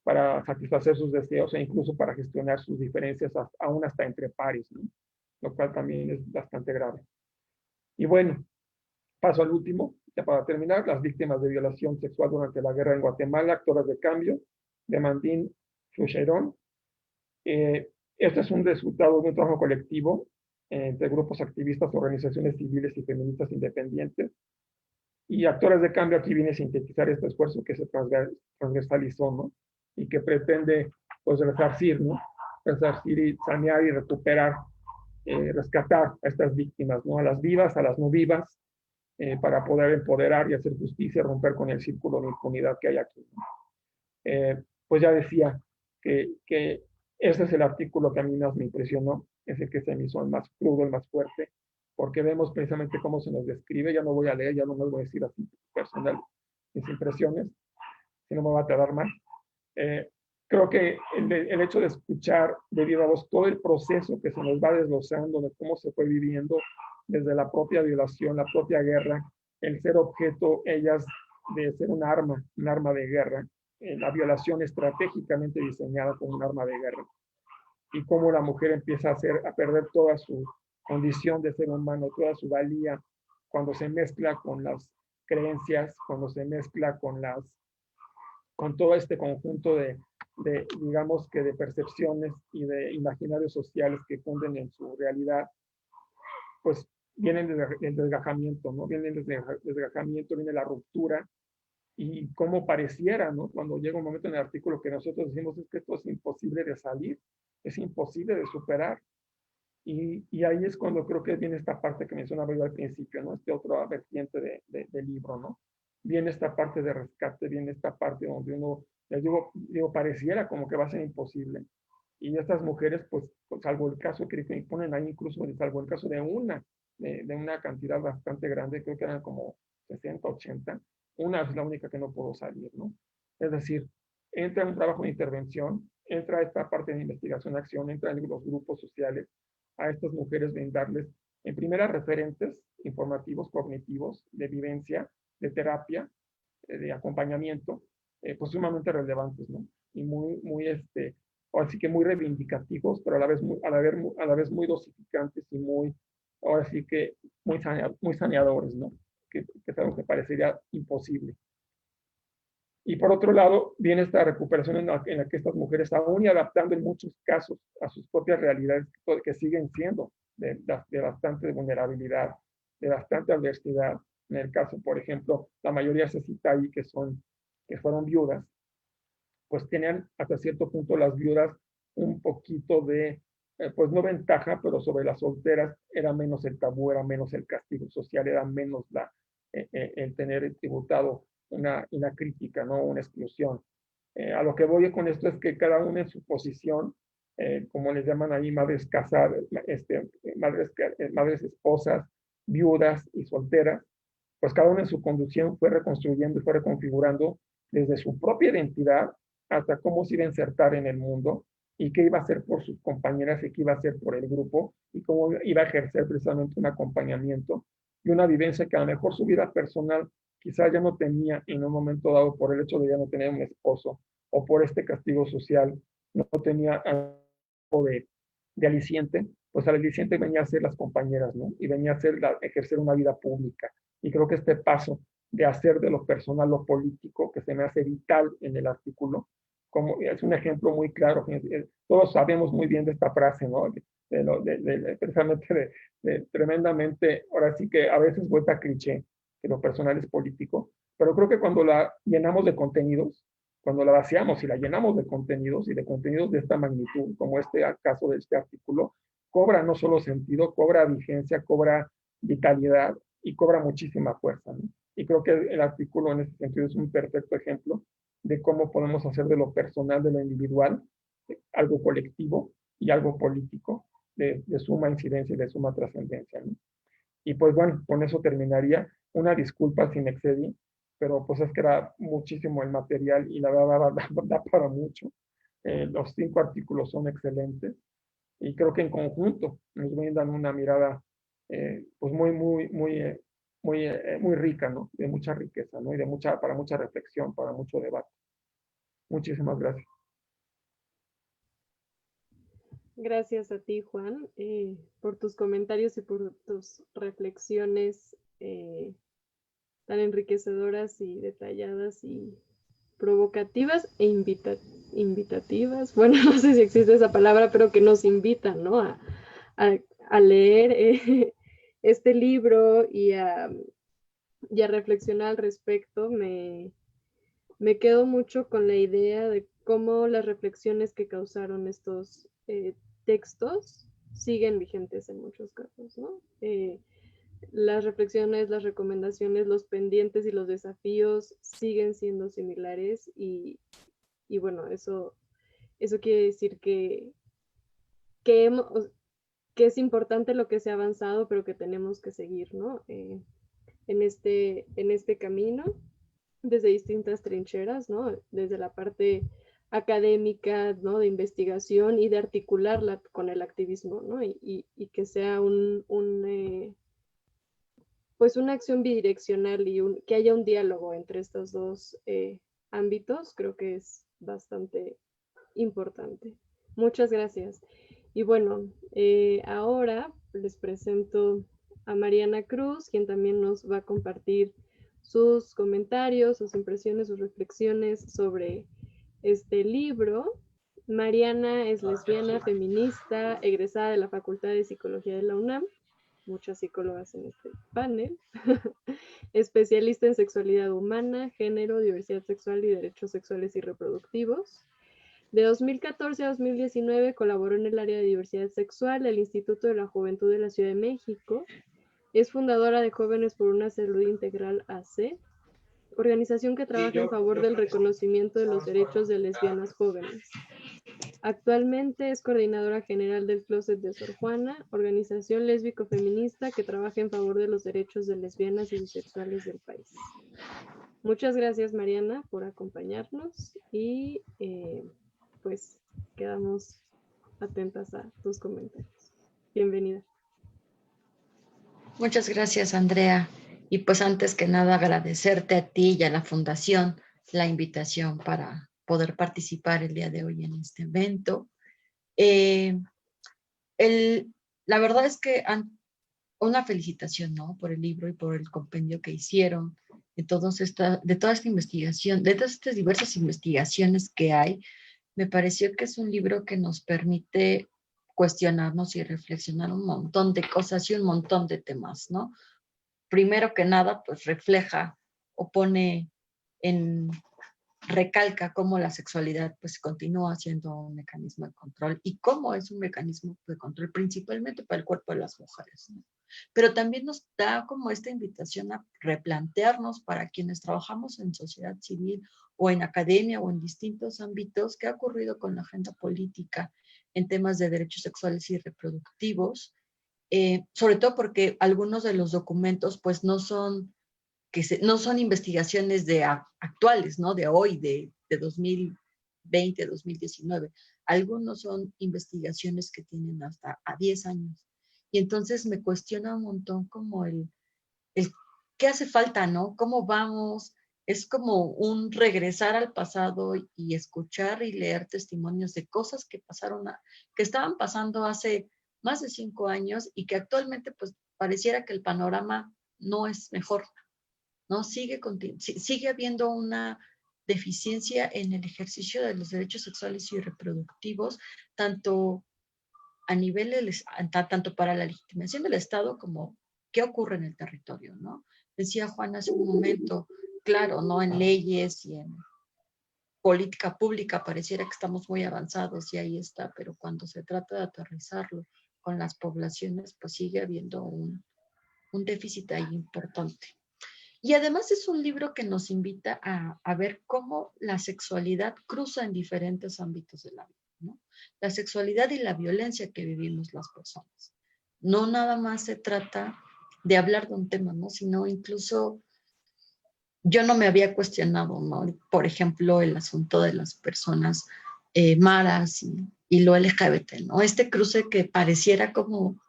para satisfacer sus deseos e incluso para gestionar sus diferencias, aún hasta entre pares, ¿no? Lo cual también es bastante grave. Y bueno, paso al último, ya para terminar, las víctimas de violación sexual durante la guerra en Guatemala, actoras de cambio, de Mandín Flucherón. Este es un resultado de un trabajo colectivo entre grupos activistas, organizaciones civiles y feministas independientes. Y Actores de Cambio aquí viene a sintetizar este esfuerzo que se transversalizó, ¿no? Y que pretende, pues, resarcir, ¿no? Resarcir y sanear y recuperar, rescatar a estas víctimas, ¿no? A las vivas, a las no vivas, para poder empoderar y hacer justicia, romper con el círculo de impunidad que hay aquí, ¿no? Pues ya decía que ese es el artículo que a mí más me impresionó, es el que se me hizo el más crudo, el más fuerte, porque vemos precisamente cómo se nos describe. Ya no voy a leer, ya no me voy a decir así personal mis impresiones, si no me va a tardar más. Creo que el hecho de escuchar de viva voz todo el proceso que se nos va desglosando de cómo se fue viviendo desde la propia violación, la propia guerra, el ser objeto, ellas, de ser un arma de guerra, la violación estratégicamente diseñada como un arma de guerra, y cómo la mujer empieza a perder toda su condición de ser humano, toda su valía, cuando se mezcla con las creencias, cuando se mezcla con todo este conjunto de digamos que de percepciones y de imaginarios sociales que funden en su realidad, pues viene el desgajamiento, ¿no? Viene el desgajamiento, viene la ruptura, y cómo pareciera, ¿no? Cuando llega un momento en el artículo que nosotros decimos es que esto es imposible de salir, es imposible de superar. Y ahí es cuando creo que viene esta parte que mencionaba yo al principio, ¿no? Este otro vertiente del libro, ¿no? Viene esta parte de rescate, viene esta parte donde uno, les digo, pareciera como que va a ser imposible. Y estas mujeres, pues salvo el caso que ponen ahí, incluso salvo el caso de una cantidad bastante grande, creo que eran como 60, 80, una es la única que no pudo salir, ¿no? Es decir, entra un trabajo de intervención, entra esta parte de investigación, acción, entra en los grupos sociales, a estas mujeres brindarles, en primera, referentes informativos, cognitivos, de vivencia, de terapia, de acompañamiento, pues sumamente relevantes, ¿no? Y ahora sí que muy reivindicativos, pero a la vez muy dosificantes y ahora sí que muy saneadores, ¿no? Que es algo que parecería imposible. Y por otro lado, viene esta recuperación en la que estas mujeres, aún y adaptando en muchos casos a sus propias realidades, que siguen siendo de bastante vulnerabilidad, de bastante adversidad. En el caso, por ejemplo, la mayoría se cita ahí que fueron viudas, pues tenían hasta cierto punto las viudas un poquito de, pues no ventaja, pero sobre las solteras era menos el tabú, era menos el castigo social, era menos el tener tributado una crítica, ¿no? Una exclusión. A lo que voy con esto es que cada uno en su posición, como les llaman ahí, madres casadas, madres esposas, viudas y solteras, pues cada uno en su conducción fue reconstruyendo y fue reconfigurando desde su propia identidad hasta cómo se iba a insertar en el mundo y qué iba a hacer por sus compañeras y qué iba a hacer por el grupo y cómo iba a ejercer precisamente un acompañamiento y una vivencia que a lo mejor su vida personal quizás ya no tenía en un momento dado por el hecho de ya no tener un esposo o por este castigo social, no tenía algo de aliciente, pues al aliciente venía a ser las compañeras, ¿no? Y venía a ser ejercer una vida pública. Y creo que este paso de hacer de lo personal lo político, que se me hace vital en el artículo, como es un ejemplo muy claro. Todos sabemos muy bien de esta frase, ¿no? Precisamente tremendamente, ahora sí que a veces vuelta cliché, que lo personal es político, pero creo que cuando la llenamos de contenidos, cuando la vaciamos y la llenamos de contenidos y de contenidos de esta magnitud, como este caso de este artículo, cobra no solo sentido, cobra vigencia, cobra vitalidad y cobra muchísima fuerza, ¿no? Y creo que el artículo en ese sentido es un perfecto ejemplo de cómo podemos hacer de lo personal, de lo individual, algo colectivo y algo político de suma incidencia y de suma trascendencia, ¿no? Y pues bueno, con eso terminaría. Una disculpa si me excedí, pero pues es que era muchísimo el material y la verdad da para mucho. Los 5 artículos son excelentes y creo que en conjunto nos brindan una mirada pues muy rica, ¿no? De mucha riqueza, ¿no? Y para mucha reflexión, para mucho debate. Muchísimas gracias. Gracias a ti, Juan, por tus comentarios y por tus reflexiones tan enriquecedoras y detalladas y provocativas e invitativas. Bueno, no sé si existe esa palabra, pero que nos invitan, ¿no? A leer este libro y a reflexionar al respecto. Me quedo mucho con la idea de cómo las reflexiones que causaron estos textos siguen vigentes en muchos casos, ¿no? Las reflexiones, las recomendaciones, los pendientes y los desafíos siguen siendo similares y bueno, eso quiere decir que es importante lo que se ha avanzado, pero que tenemos que seguir, ¿no? En este camino, desde distintas trincheras, ¿no? Desde la parte académica, ¿no? De investigación y de articularla con el activismo, ¿no? Y que sea pues una acción bidireccional y que haya un diálogo entre estos dos ámbitos, creo que es bastante importante. Muchas gracias. Y bueno, ahora les presento a Mariana Cruz, quien también nos va a compartir sus comentarios, sus impresiones, sus reflexiones sobre este libro. Mariana es lesbiana, feminista, egresada de la Facultad de Psicología de la UNAM, muchas psicólogas en este panel, especialista en sexualidad humana, género, diversidad sexual y derechos sexuales y reproductivos. De 2014 a 2019 colaboró en el área de diversidad sexual del Instituto de la Juventud de la Ciudad de México. Es fundadora de Jóvenes por una Salud Integral AC, organización que trabaja en favor del reconocimiento de los derechos de lesbianas jóvenes. Actualmente es coordinadora general del Closet de Sor Juana, organización lésbico-feminista que trabaja en favor de los derechos de lesbianas y bisexuales del país. Muchas gracias, Mariana, por acompañarnos y pues quedamos atentas a tus comentarios. Bienvenida. Muchas gracias, Andrea. Y pues antes que nada agradecerte a ti y a la Fundación la invitación para poder participar el día de hoy en este evento. La verdad es que una felicitación, ¿no? Por el libro y por el compendio que hicieron, de toda esta investigación, de todas estas diversas investigaciones que hay. Me pareció que es un libro que nos permite cuestionarnos y reflexionar un montón de cosas y un montón de temas, ¿no? Primero que nada, pues refleja o recalca cómo la sexualidad pues continúa siendo un mecanismo de control y cómo es un mecanismo de control principalmente para el cuerpo de las mujeres, ¿no? Pero también nos da como esta invitación a replantearnos para quienes trabajamos en sociedad civil o en academia o en distintos ámbitos qué ha ocurrido con la agenda política en temas de derechos sexuales y reproductivos, sobre todo porque algunos de los documentos pues no son no son investigaciones actuales, ¿no? De hoy, de 2020, 2019. Algunos son investigaciones que tienen hasta a 10 años. Y entonces me cuestiona un montón como el qué hace falta, ¿no? ¿Cómo vamos? Es como un regresar al pasado y escuchar y leer testimonios de cosas que que estaban pasando hace más de 5 años y que actualmente pues pareciera que el panorama no es mejor, ¿no? Sigue habiendo una deficiencia en el ejercicio de los derechos sexuales y reproductivos, tanto a nivel, tanto para la legitimación del Estado como qué ocurre en el territorio, ¿no? Decía Juan hace un momento, claro, ¿no? En leyes y en política pública pareciera que estamos muy avanzados y ahí está, pero cuando se trata de aterrizarlo con las poblaciones, pues sigue habiendo un déficit ahí importante. Y además es un libro que nos invita a ver cómo la sexualidad cruza en diferentes ámbitos de la vida, ¿no? La sexualidad y la violencia que vivimos las personas. No nada más se trata de hablar de un tema, ¿no? Sino incluso yo no me había cuestionado, ¿no? Por ejemplo, el asunto de las personas maras y lo LGBT, ¿no? Este cruce que pareciera como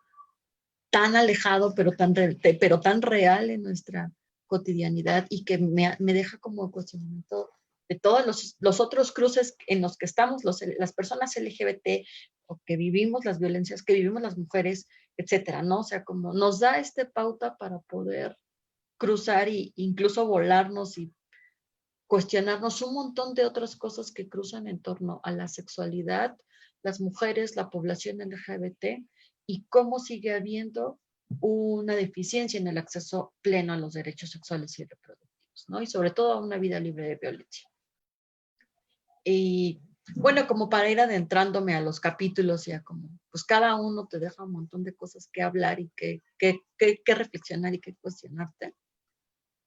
tan alejado, pero tan real en nuestra cotidianidad y que me deja como cuestionamiento de todos los otros cruces en los que estamos las personas LGBT o que vivimos las violencias, que vivimos las mujeres, etcétera, ¿no? O sea, como nos da pauta para poder cruzar e incluso volarnos y cuestionarnos un montón de otras cosas que cruzan en torno a la sexualidad, las mujeres, la población LGBT y cómo sigue habiendo una deficiencia en el acceso pleno a los derechos sexuales y reproductivos, ¿no? Y sobre todo a una vida libre de violencia. Y bueno, como para ir adentrándome a los capítulos, ya como, pues cada uno te deja un montón de cosas que hablar y que reflexionar y que cuestionarte.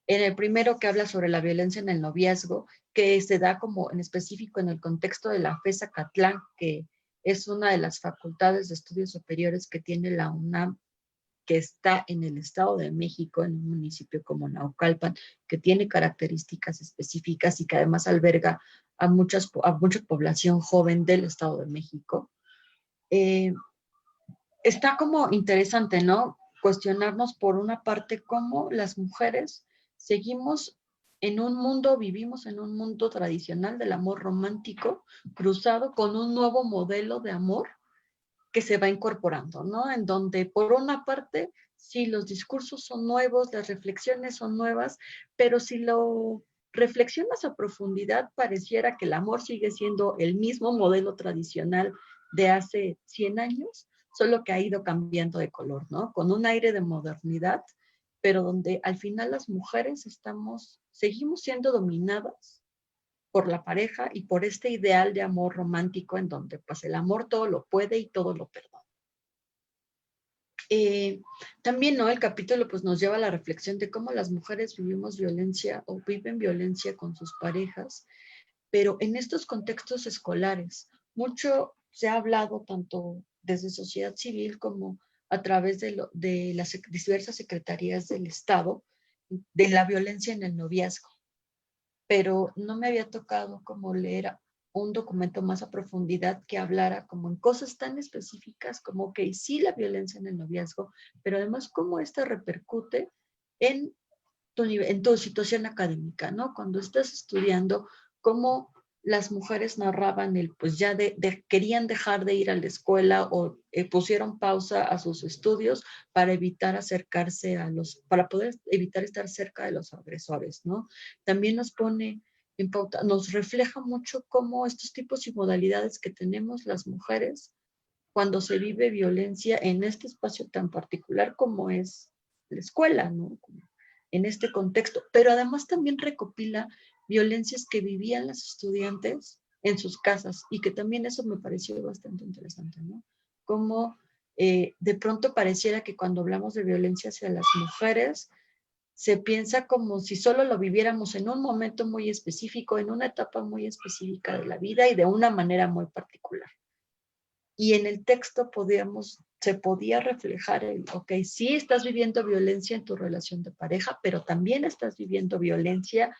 En el primero que habla sobre la violencia en el noviazgo, que se da como en específico en el contexto de la FES Acatlán, que es una de las facultades de estudios superiores que tiene la UNAM, que está en el Estado de México, en un municipio como Naucalpan, que tiene características específicas y que además alberga a mucha población joven del Estado de México. Está como interesante, ¿no? Cuestionarnos por una parte cómo las mujeres vivimos en un mundo tradicional del amor romántico, cruzado con un nuevo modelo de amor que se va incorporando, ¿no? En donde, por una parte, sí, los discursos son nuevos, las reflexiones son nuevas, pero si lo reflexionas a profundidad, pareciera que el amor sigue siendo el mismo modelo tradicional de hace 100 años, solo que ha ido cambiando de color, ¿no? Con un aire de modernidad, pero donde al final las mujeres seguimos siendo dominadas por la pareja y por este ideal de amor romántico en donde pues el amor todo lo puede y todo lo perdona. También, ¿no? El capítulo pues nos lleva a la reflexión de cómo las mujeres vivimos violencia o viven violencia con sus parejas, pero en estos contextos escolares. Mucho se ha hablado tanto desde sociedad civil como a través de las diversas secretarías del Estado de la violencia en el noviazgo, pero no me había tocado como leer un documento más a profundidad que hablara como en cosas tan específicas como que sí la violencia en el noviazgo, pero además cómo esta repercute en tu situación académica, ¿no? Cuando estás estudiando, cómo las mujeres narraban pues ya querían dejar de ir a la escuela o pusieron pausa a sus estudios para evitar acercarse para poder evitar estar cerca de los agresores, ¿no? También nos pone en pauta, nos refleja mucho cómo estos tipos y modalidades que tenemos las mujeres cuando se vive violencia en este espacio tan particular como es la escuela, ¿no? En este contexto, pero además también recopila violencias que vivían las estudiantes en sus casas y que también eso me pareció bastante interesante, ¿no? Como de pronto pareciera que cuando hablamos de violencia hacia las mujeres, se piensa como si solo lo viviéramos en un momento muy específico, en una etapa muy específica de la vida y de una manera muy particular. Y en el texto podíamos se podía reflejar el, ok, sí estás viviendo violencia en tu relación de pareja, pero también estás viviendo violencia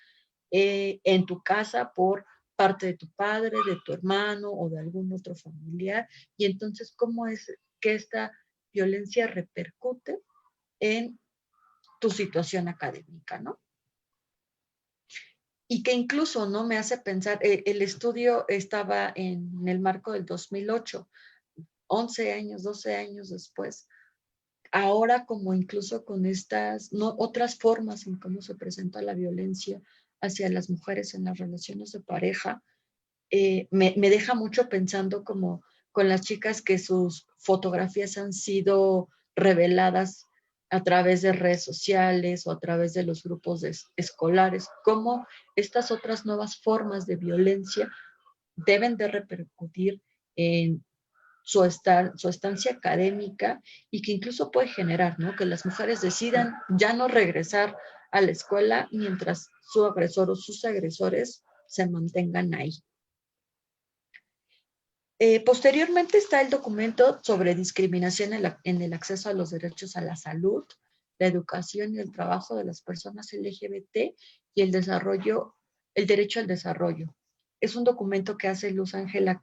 en tu casa por parte de tu padre, de tu hermano o de algún otro familiar. Y entonces, ¿cómo es que esta violencia repercute en tu situación académica, ¿no? Y que incluso, ¿no? Me hace pensar, el estudio estaba en el marco del 2008, 11 años, 12 años después. Ahora, como incluso con estas, ¿no? Otras formas en cómo se presenta la violencia hacia las mujeres en las relaciones de pareja, me deja mucho pensando como con las chicas que sus fotografías han sido reveladas a través de redes sociales o a través de los grupos escolares, cómo estas otras nuevas formas de violencia deben de repercutir en su estancia académica y que incluso puede generar, ¿no? Que las mujeres decidan ya no regresar a la escuela mientras su agresor o sus agresores se mantengan ahí. Posteriormente está el documento sobre discriminación en el acceso a los derechos a la salud, la educación y el trabajo de las personas LGBT y el derecho al desarrollo. Es un documento que hace Luz Ángela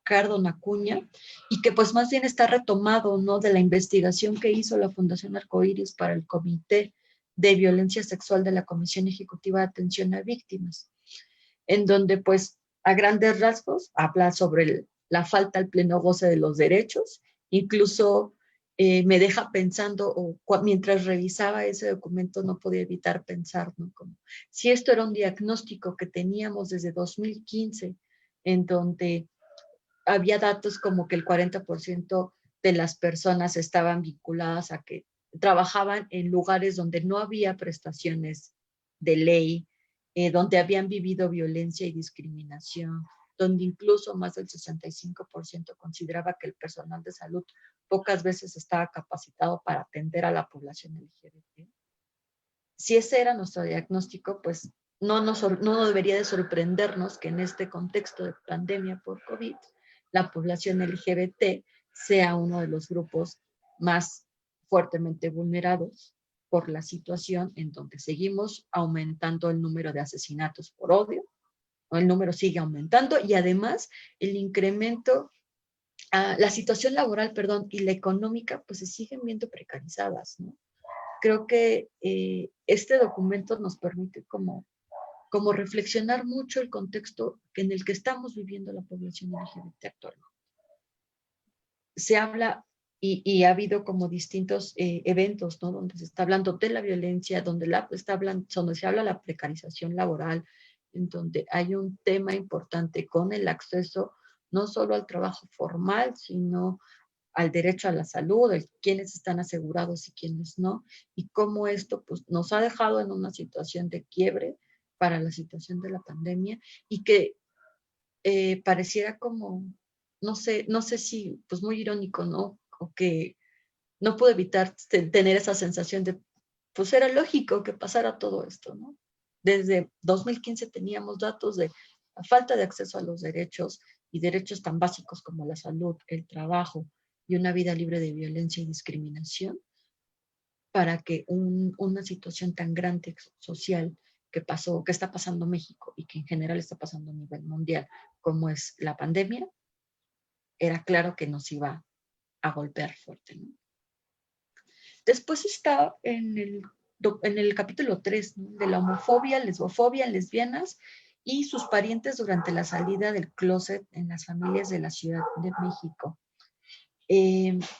Cardona Acuña y que pues más bien está retomado, ¿no? De la investigación que hizo la Fundación Arcoíris para el Comité de Violencia Sexual de la Comisión Ejecutiva de Atención a Víctimas, en donde pues a grandes rasgos habla sobre la falta al pleno goce de los derechos, incluso me deja pensando, mientras revisaba ese documento no podía evitar pensar, ¿no? Como si esto era un diagnóstico que teníamos desde 2015, en donde había datos como que el 40% de las personas estaban vinculadas a que trabajaban en lugares donde no había prestaciones de ley, donde habían vivido violencia y discriminación, donde incluso más del 65% consideraba que el personal de salud pocas veces estaba capacitado para atender a la población LGBT. Si ese era nuestro diagnóstico, pues no debería de sorprendernos que en este contexto de pandemia por COVID, la población LGBT sea uno de los grupos más fuertemente vulnerados por la situación en donde seguimos aumentando el número de asesinatos por odio, o el número sigue aumentando y además el incremento, la situación laboral, perdón, y la económica, pues se siguen viendo precarizadas, ¿no? Creo que este documento nos permite como reflexionar mucho el contexto en el que estamos viviendo la población LGBT actualmente. Se habla y ha habido como distintos eventos, ¿no? Donde se está hablando de la violencia, donde se habla de la precarización laboral, en donde hay un tema importante con el acceso no solo al trabajo formal, sino al derecho a la salud, de quiénes están asegurados y quiénes no, y cómo esto pues, nos ha dejado en una situación de quiebre para la situación de la pandemia y que pareciera como, no sé si, pues muy irónico, ¿no? O que no puedo evitar tener esa sensación de, pues era lógico que pasara todo esto, ¿no? Desde 2015 teníamos datos de la falta de acceso a los derechos y derechos tan básicos como la salud, el trabajo y una vida libre de violencia y discriminación para que una situación tan grande social que está pasando México y que en general está pasando a nivel mundial, como es la pandemia, era claro que nos iba a golpear fuerte, ¿no? Después está en el capítulo 3, ¿no? De la homofobia, lesbofobia, lesbianas y sus parientes durante la salida del closet en las familias de la Ciudad de México.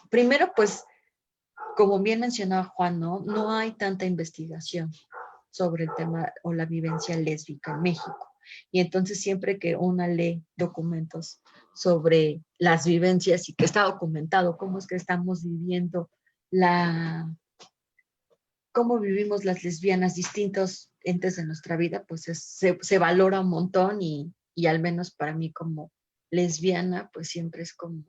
Primero, pues, como bien mencionaba Juan, no hay tanta investigación sobre el tema o la vivencia lésbica en México. Y entonces siempre que una lee documentos sobre las vivencias y que está documentado cómo es que estamos viviendo cómo vivimos las lesbianas distintos entes de nuestra vida, pues se valora un montón y al menos para mí como lesbiana, pues siempre es como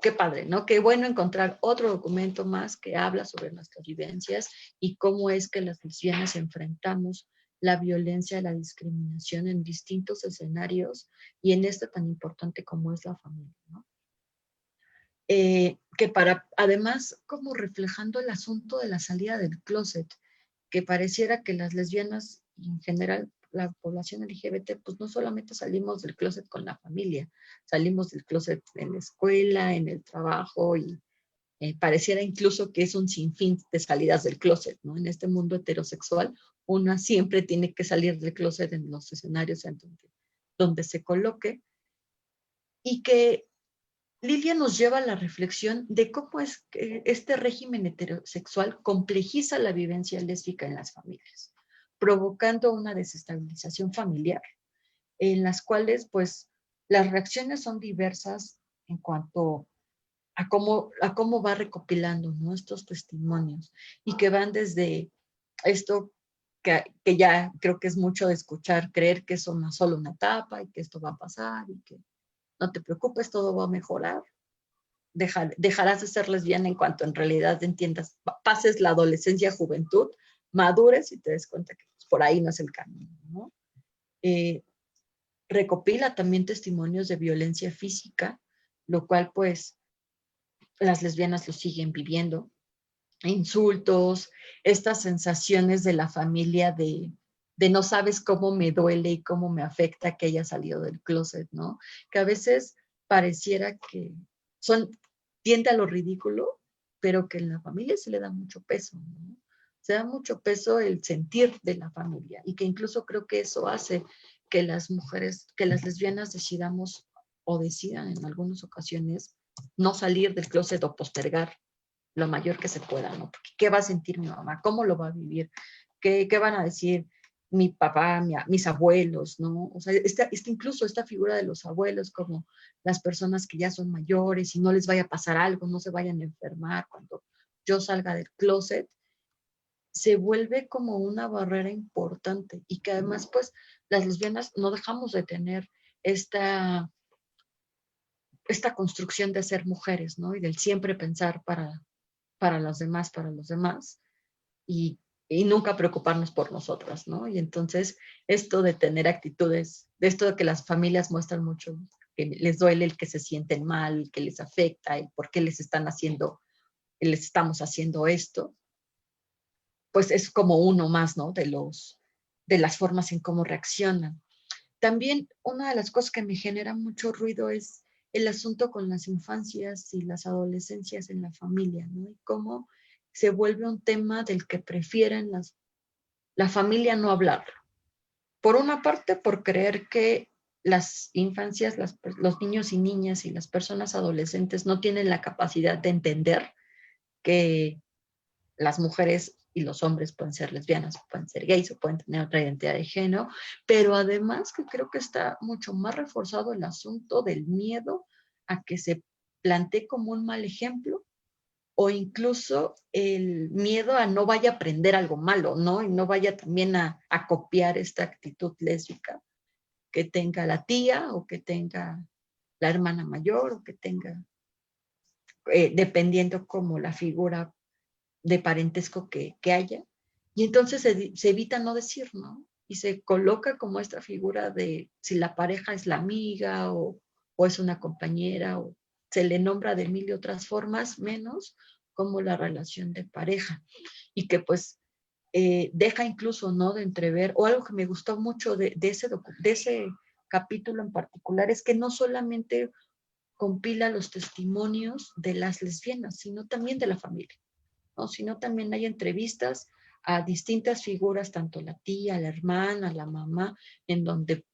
qué padre, ¿no? Qué bueno encontrar otro documento más que habla sobre nuestras vivencias y cómo es que las lesbianas enfrentamos la violencia, la discriminación en distintos escenarios y en esto tan importante como es la familia, ¿no? que además como reflejando el asunto de la salida del closet, que pareciera que las lesbianas y en general la población LGBT, pues no solamente salimos del closet con la familia, salimos del closet en la escuela, en el trabajo y pareciera incluso que es un sinfín de salidas del closet, ¿no? En este mundo heterosexual, una siempre tiene que salir del closet en los escenarios en donde se coloque, y que Lilia nos lleva a la reflexión de cómo es que este régimen heterosexual complejiza la vivencia lésbica en las familias, provocando una desestabilización familiar, en las cuales pues las reacciones son diversas en cuanto a cómo va recopilando, ¿no?, estos testimonios, y que van desde esto que ya creo que es mucho de escuchar, creer que es solo una etapa y que esto va a pasar y que no te preocupes, todo va a mejorar. Dejarás de ser lesbiana en cuanto en realidad entiendas, pases la adolescencia, juventud, madures y te des cuenta que pues, por ahí no es el camino, ¿no? Recopila también testimonios de violencia física, lo cual pues las lesbianas lo siguen viviendo, insultos, estas sensaciones de la familia de no sabes cómo me duele y cómo me afecta que haya salido del closet, ¿no? Que a veces pareciera que tiende a lo ridículo, pero que en la familia se le da mucho peso, ¿no? Se da mucho peso el sentir de la familia y que incluso creo que eso hace que las mujeres, que las lesbianas decidamos o decidan en algunas ocasiones no salir del closet o postergar lo mayor que se pueda, ¿no? Porque ¿qué va a sentir mi mamá? ¿Cómo lo va a vivir? ¿Qué van a decir mi papá, mis abuelos, ¿no? O sea, incluso esta figura de los abuelos como las personas que ya son mayores y no les vaya a pasar algo, no se vayan a enfermar cuando yo salga del closet, se vuelve como una barrera importante y que además, pues, las lesbianas no dejamos de tener esta construcción de ser mujeres, ¿no? Y del siempre pensar para los demás, y nunca preocuparnos por nosotras, ¿no? Y entonces esto de tener actitudes, de esto de que las familias muestran mucho, que les duele el que se sienten mal, que les afecta, y por qué les estamos haciendo esto, pues es como uno más, ¿no? De las formas en cómo reaccionan. También una de las cosas que me genera mucho ruido es el asunto con las infancias y las adolescencias en la familia, ¿no? Y cómo se vuelve un tema del que prefieren la familia no hablar. Por una parte, por creer que las infancias, los niños y niñas y las personas adolescentes no tienen la capacidad de entender que las mujeres y los hombres pueden ser lesbianas, pueden ser gays o pueden tener otra identidad de género, pero además que creo que está mucho más reforzado el asunto del miedo a que se plantee como un mal ejemplo, o incluso el miedo a no vaya a aprender algo malo, ¿no? Y no vaya también a copiar esta actitud lésbica que tenga la tía o que tenga la hermana mayor o que tenga, dependiendo como la figura de parentesco que haya. Y entonces se evita no decir, ¿no? Y se coloca como esta figura de si la pareja es la amiga o es una compañera, o se le nombra de mil y otras formas, menos como la relación de pareja. Y que pues deja incluso, ¿no?, de entrever, o algo que me gustó mucho de ese capítulo en particular, es que no solamente compila los testimonios de las lesbianas, sino también de la familia, ¿no? Sino también hay entrevistas a distintas figuras, tanto la tía, la hermana, la mamá, en donde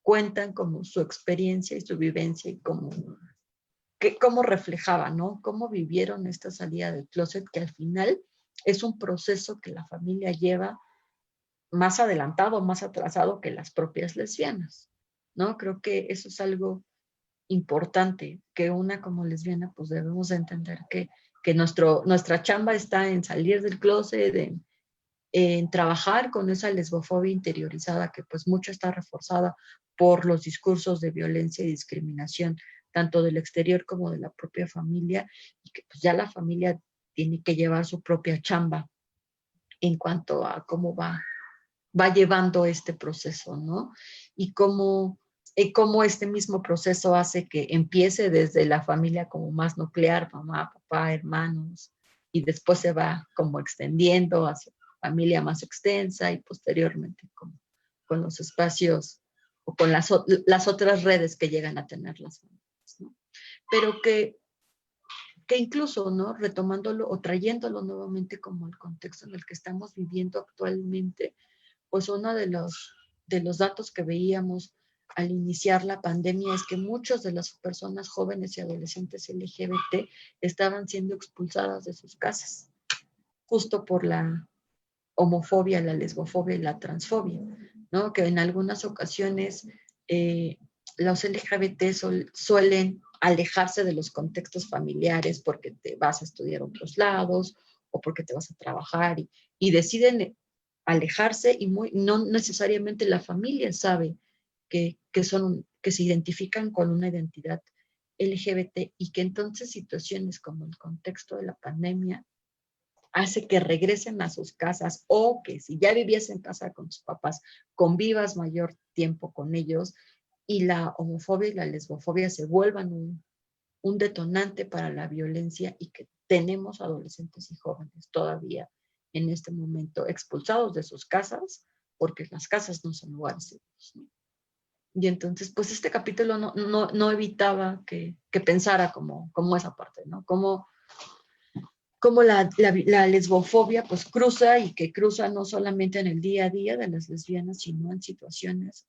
cuentan como su experiencia y su vivencia y cómo reflejaba, ¿no? Cómo vivieron esta salida del closet, que al final es un proceso que la familia lleva más adelantado, más atrasado que las propias lesbianas, ¿no? Creo que eso es algo importante, que una como lesbiana pues debemos de entender que nuestra chamba está en salir del closet, en trabajar con esa lesbofobia interiorizada que pues mucho está reforzada por los discursos de violencia y discriminación, tanto del exterior como de la propia familia, y que pues ya la familia tiene que llevar su propia chamba en cuanto a cómo va llevando este proceso, ¿no? Y cómo cómo este mismo proceso hace que empiece desde la familia como más nuclear, mamá, papá, hermanos, y después se va como extendiendo hacia familia más extensa y posteriormente con los espacios o con las otras redes que llegan a tener las familias, ¿no? Pero que incluso, ¿no? Retomándolo o trayéndolo nuevamente como el contexto en el que estamos viviendo actualmente, pues uno de los datos que veíamos al iniciar la pandemia es que muchas de las personas jóvenes y adolescentes LGBT estaban siendo expulsadas de sus casas, justo por la homofobia, la lesbofobia y la transfobia, ¿no? Que en algunas ocasiones los LGBT suelen alejarse de los contextos familiares porque te vas a estudiar a otros lados o porque te vas a trabajar y deciden alejarse y no necesariamente la familia sabe que se identifican con una identidad LGBT y que entonces situaciones como el contexto de la pandemia hace que regresen a sus casas o que si ya vivías en casa con tus papás, convivas mayor tiempo con ellos y la homofobia y la lesbofobia se vuelvan un detonante para la violencia y que tenemos adolescentes y jóvenes todavía en este momento expulsados de sus casas porque las casas no son lugares seguros, ¿no? Y entonces, pues este capítulo no evitaba que pensara como esa parte, ¿no? Como la lesbofobia pues cruza y que cruza no solamente en el día a día de las lesbianas, sino en situaciones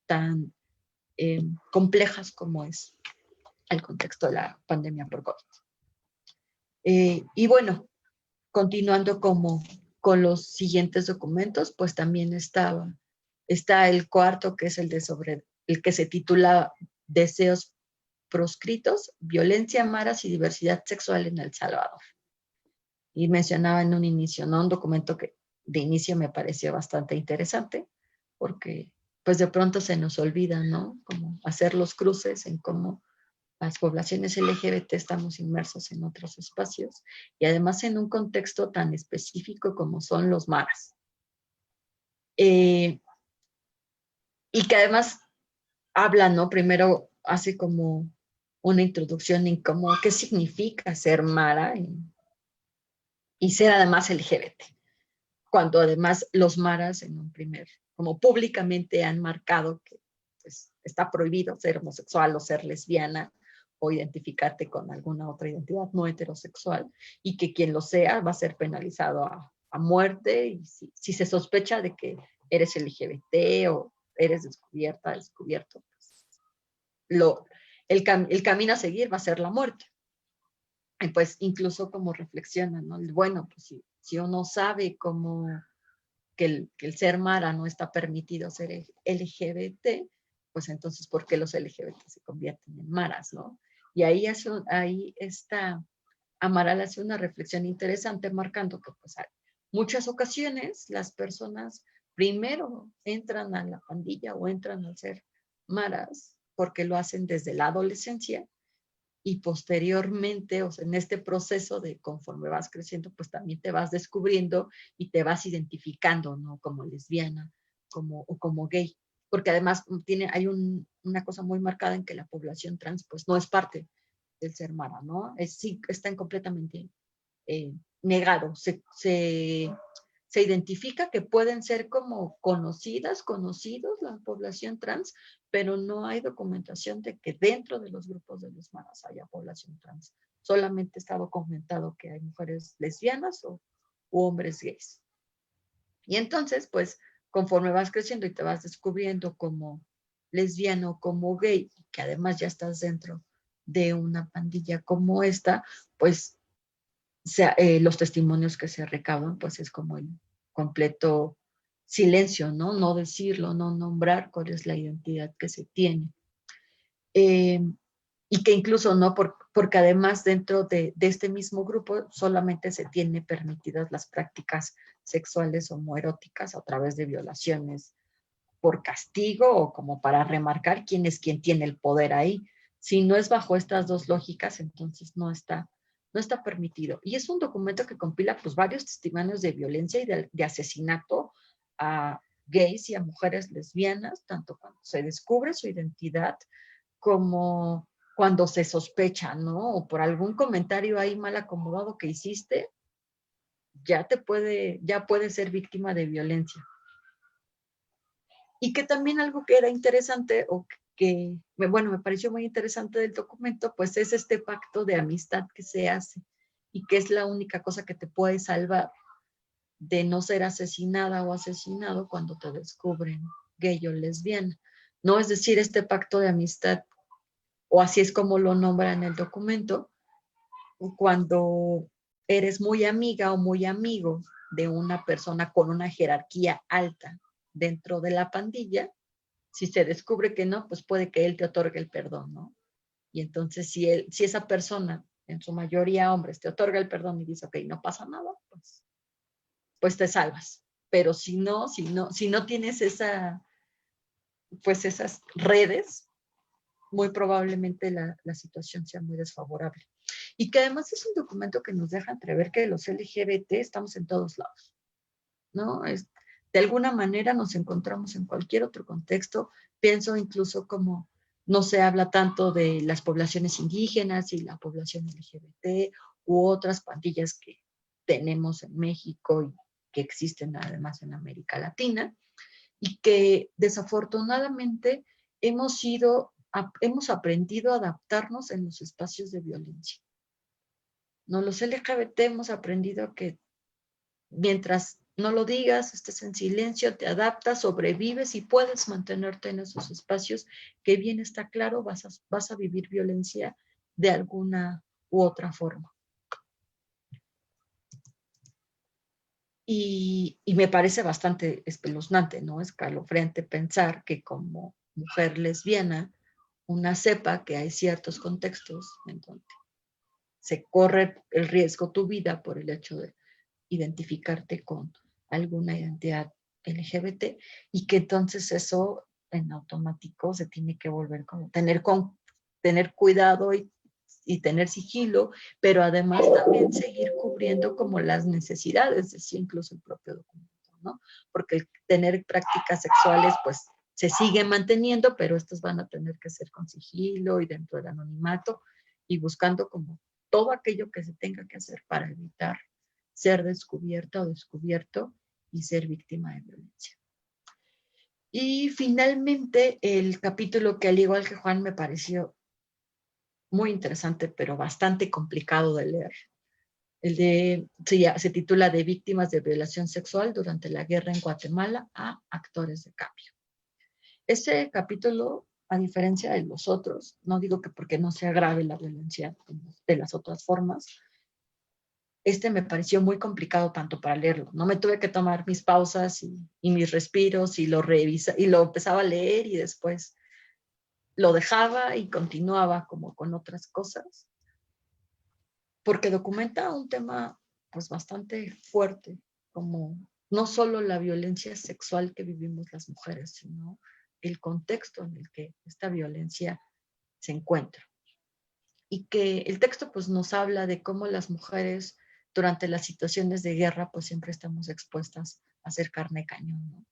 tan complejas como es el contexto de la pandemia por COVID. Y bueno, continuando con los siguientes documentos, pues también está el cuarto, que es el que se titula Deseos proscritos, violencia, maras y diversidad sexual en El Salvador. Y mencionaba en un inicio, ¿no? Un documento que de inicio me pareció bastante interesante, porque pues de pronto se nos olvida, ¿no? Como hacer los cruces en cómo las poblaciones LGBT estamos inmersos en otros espacios y además en un contexto tan específico como son los maras. Y que además habla, ¿no? Primero hace como una introducción en cómo, qué significa ser mara y ser además LGBT. Cuando además los maras como públicamente han marcado que pues, está prohibido ser homosexual o ser lesbiana o identificarte con alguna otra identidad no heterosexual y que quien lo sea va a ser penalizado a muerte y si se sospecha de que eres LGBT o eres descubierto, pues, el camino a seguir va a ser la muerte. Y pues incluso como reflexionan, ¿no? Bueno, pues si uno sabe cómo que el ser mara no está permitido ser LGBT, pues entonces, ¿por qué los LGBT se convierten en maras, no? Y ahí Amaral hace una reflexión interesante marcando que pues hay muchas ocasiones las personas primero entran a la pandilla o entran a ser maras porque lo hacen desde la adolescencia y posteriormente, o sea, en este proceso de conforme vas creciendo, pues también te vas descubriendo y te vas identificando, ¿no? Como lesbiana o como gay. Porque además hay una cosa muy marcada en que la población trans, pues no es parte del ser mara, ¿no? Sí, están completamente negados. Se identifica que pueden ser como conocidos la población trans, pero no hay documentación de que dentro de los grupos de los maras haya población trans. Solamente está documentado que hay mujeres lesbianas u hombres gays. Y entonces, pues, conforme vas creciendo y te vas descubriendo como lesbiano, como gay, que además ya estás dentro de una pandilla como esta, pues los testimonios que se recaudan, pues es como el completo silencio, ¿no? No decirlo, no nombrar cuál es la identidad que se tiene. Y que incluso, ¿no? Porque además dentro de este mismo grupo solamente se tiene permitidas las prácticas sexuales homoeróticas a través de violaciones por castigo o como para remarcar quién es quien tiene el poder ahí. Si no es bajo estas dos lógicas, entonces no está permitido. Y es un documento que compila pues varios testimonios de violencia y de asesinato a gays y a mujeres lesbianas, tanto cuando se descubre su identidad como cuando se sospecha, ¿no? O por algún comentario ahí mal acomodado que hiciste, ya puede ser víctima de violencia. Y que también algo que era interesante, o que, bueno, me pareció muy interesante del documento, pues es este pacto de amistad que se hace y que es la única cosa que te puede salvar de no ser asesinada o asesinado cuando te descubren gay o lesbiana. No, es decir, este pacto de amistad, o así es como lo nombra en el documento, cuando eres muy amiga o muy amigo de una persona con una jerarquía alta dentro de la pandilla, si se descubre que no, pues puede que él te otorgue el perdón, ¿no? Y entonces si esa persona, en su mayoría hombres, te otorga el perdón y dice, ok, no pasa nada, pues te salvas. Pero si no tienes pues esas redes, muy probablemente la situación sea muy desfavorable. Y que además es un documento que nos deja entrever que los LGBT estamos en todos lados, ¿no? De alguna manera nos encontramos en cualquier otro contexto. Pienso incluso como no se habla tanto de las poblaciones indígenas y la población LGBT u otras pandillas que tenemos en México y que existen además en América Latina, y que desafortunadamente hemos aprendido a adaptarnos en los espacios de violencia. ¿No? Los LGBT hemos aprendido que mientras no lo digas, estés en silencio, te adaptas, sobrevives y puedes mantenerte en esos espacios que bien está claro vas a vivir violencia de alguna u otra forma. Y me parece bastante espeluznante, ¿no? Escalofriante pensar que como mujer lesbiana, una sepa que hay ciertos contextos en donde se corre el riesgo tu vida por el hecho de identificarte con alguna identidad LGBT y que entonces eso en automático se tiene que volver como tener cuidado y tener sigilo, pero además también seguir cubriendo como las necesidades, decía incluso el propio documento, ¿no? Porque el tener prácticas sexuales pues se sigue manteniendo, pero estas van a tener que ser con sigilo y dentro del anonimato y buscando como todo aquello que se tenga que hacer para evitar ser descubierta o descubierto y ser víctima de violencia. Y finalmente el capítulo que al igual que Juan me pareció muy interesante, pero bastante complicado de leer. Se titula De víctimas de violación sexual durante la guerra en Guatemala a actores de cambio. Ese capítulo, a diferencia de los otros, no digo que porque no sea grave la violencia de las otras formas, me pareció muy complicado tanto para leerlo. No me tuve que tomar mis pausas y mis respiros y lo empezaba a leer y después lo dejaba y continuaba como con otras cosas, porque documenta un tema pues bastante fuerte, como no solo la violencia sexual que vivimos las mujeres, sino el contexto en el que esta violencia se encuentra. Y que el texto pues nos habla de cómo las mujeres durante las situaciones de guerra pues siempre estamos expuestas a ser carne de cañón, ¿no?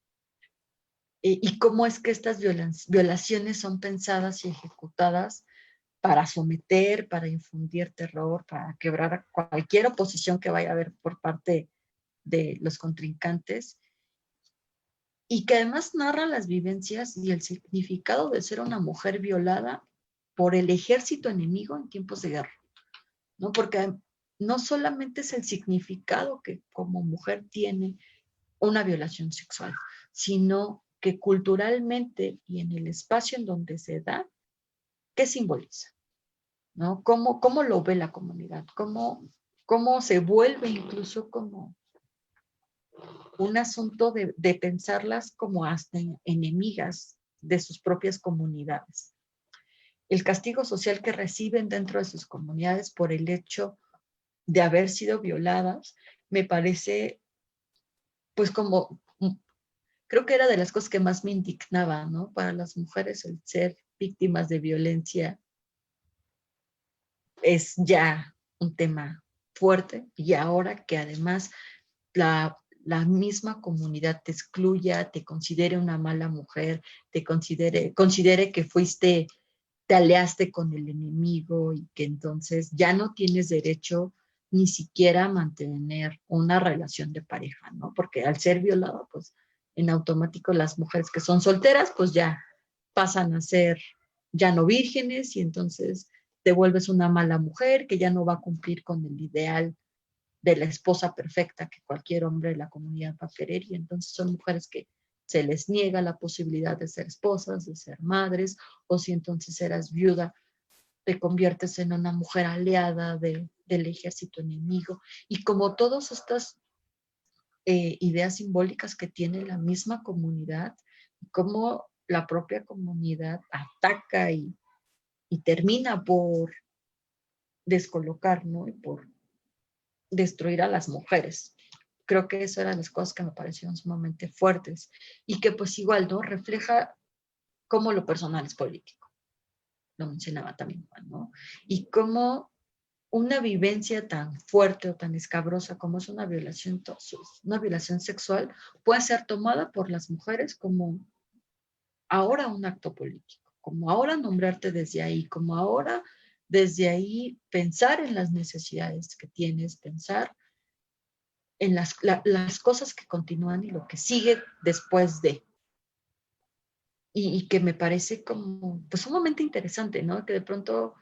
Y cómo es que estas violaciones son pensadas y ejecutadas para someter, para infundir terror, para quebrar cualquier oposición que vaya a haber por parte de los contrincantes, y que además narra las vivencias y el significado de ser una mujer violada por el ejército enemigo en tiempos de guerra, ¿no? Porque no solamente es el significado que como mujer tiene una violación sexual, sino que culturalmente y en el espacio en donde se da, ¿qué simboliza? ¿No? ¿Cómo lo ve la comunidad? ¿Cómo se vuelve incluso como un asunto de pensarlas como hasta enemigas de sus propias comunidades? El castigo social que reciben dentro de sus comunidades por el hecho de haber sido violadas, me parece, pues como, creo que era de las cosas que más me indignaba, ¿no? Para las mujeres el ser víctimas de violencia es ya un tema fuerte, y ahora que además la misma comunidad te excluya, te considere una mala mujer, te considere que te aliaste con el enemigo y que entonces ya no tienes derecho ni siquiera a mantener una relación de pareja, ¿no? Porque al ser violado, pues en automático las mujeres que son solteras, pues ya pasan a ser ya no vírgenes y entonces te vuelves una mala mujer que ya no va a cumplir con el ideal de la esposa perfecta que cualquier hombre de la comunidad va a querer, y entonces son mujeres que se les niega la posibilidad de ser esposas, de ser madres, o si entonces eras viuda, te conviertes en una mujer aliada del ejército enemigo. Y como todas estas ideas simbólicas que tiene la misma comunidad, como la propia comunidad ataca y termina por descolocar, ¿no? Y por destruir a las mujeres. Creo que eso eran las cosas que me parecieron sumamente fuertes y que pues igual, ¿no? Refleja cómo lo personal es político. Lo mencionaba también Juan, ¿no? Y cómo una vivencia tan fuerte o tan escabrosa como es una violación sexual puede ser tomada por las mujeres como ahora un acto político, como ahora nombrarte desde ahí, como ahora desde ahí pensar en las necesidades que tienes, pensar en las cosas que continúan y lo que sigue después de. Y que me parece como, pues sumamente interesante, ¿no? Que de pronto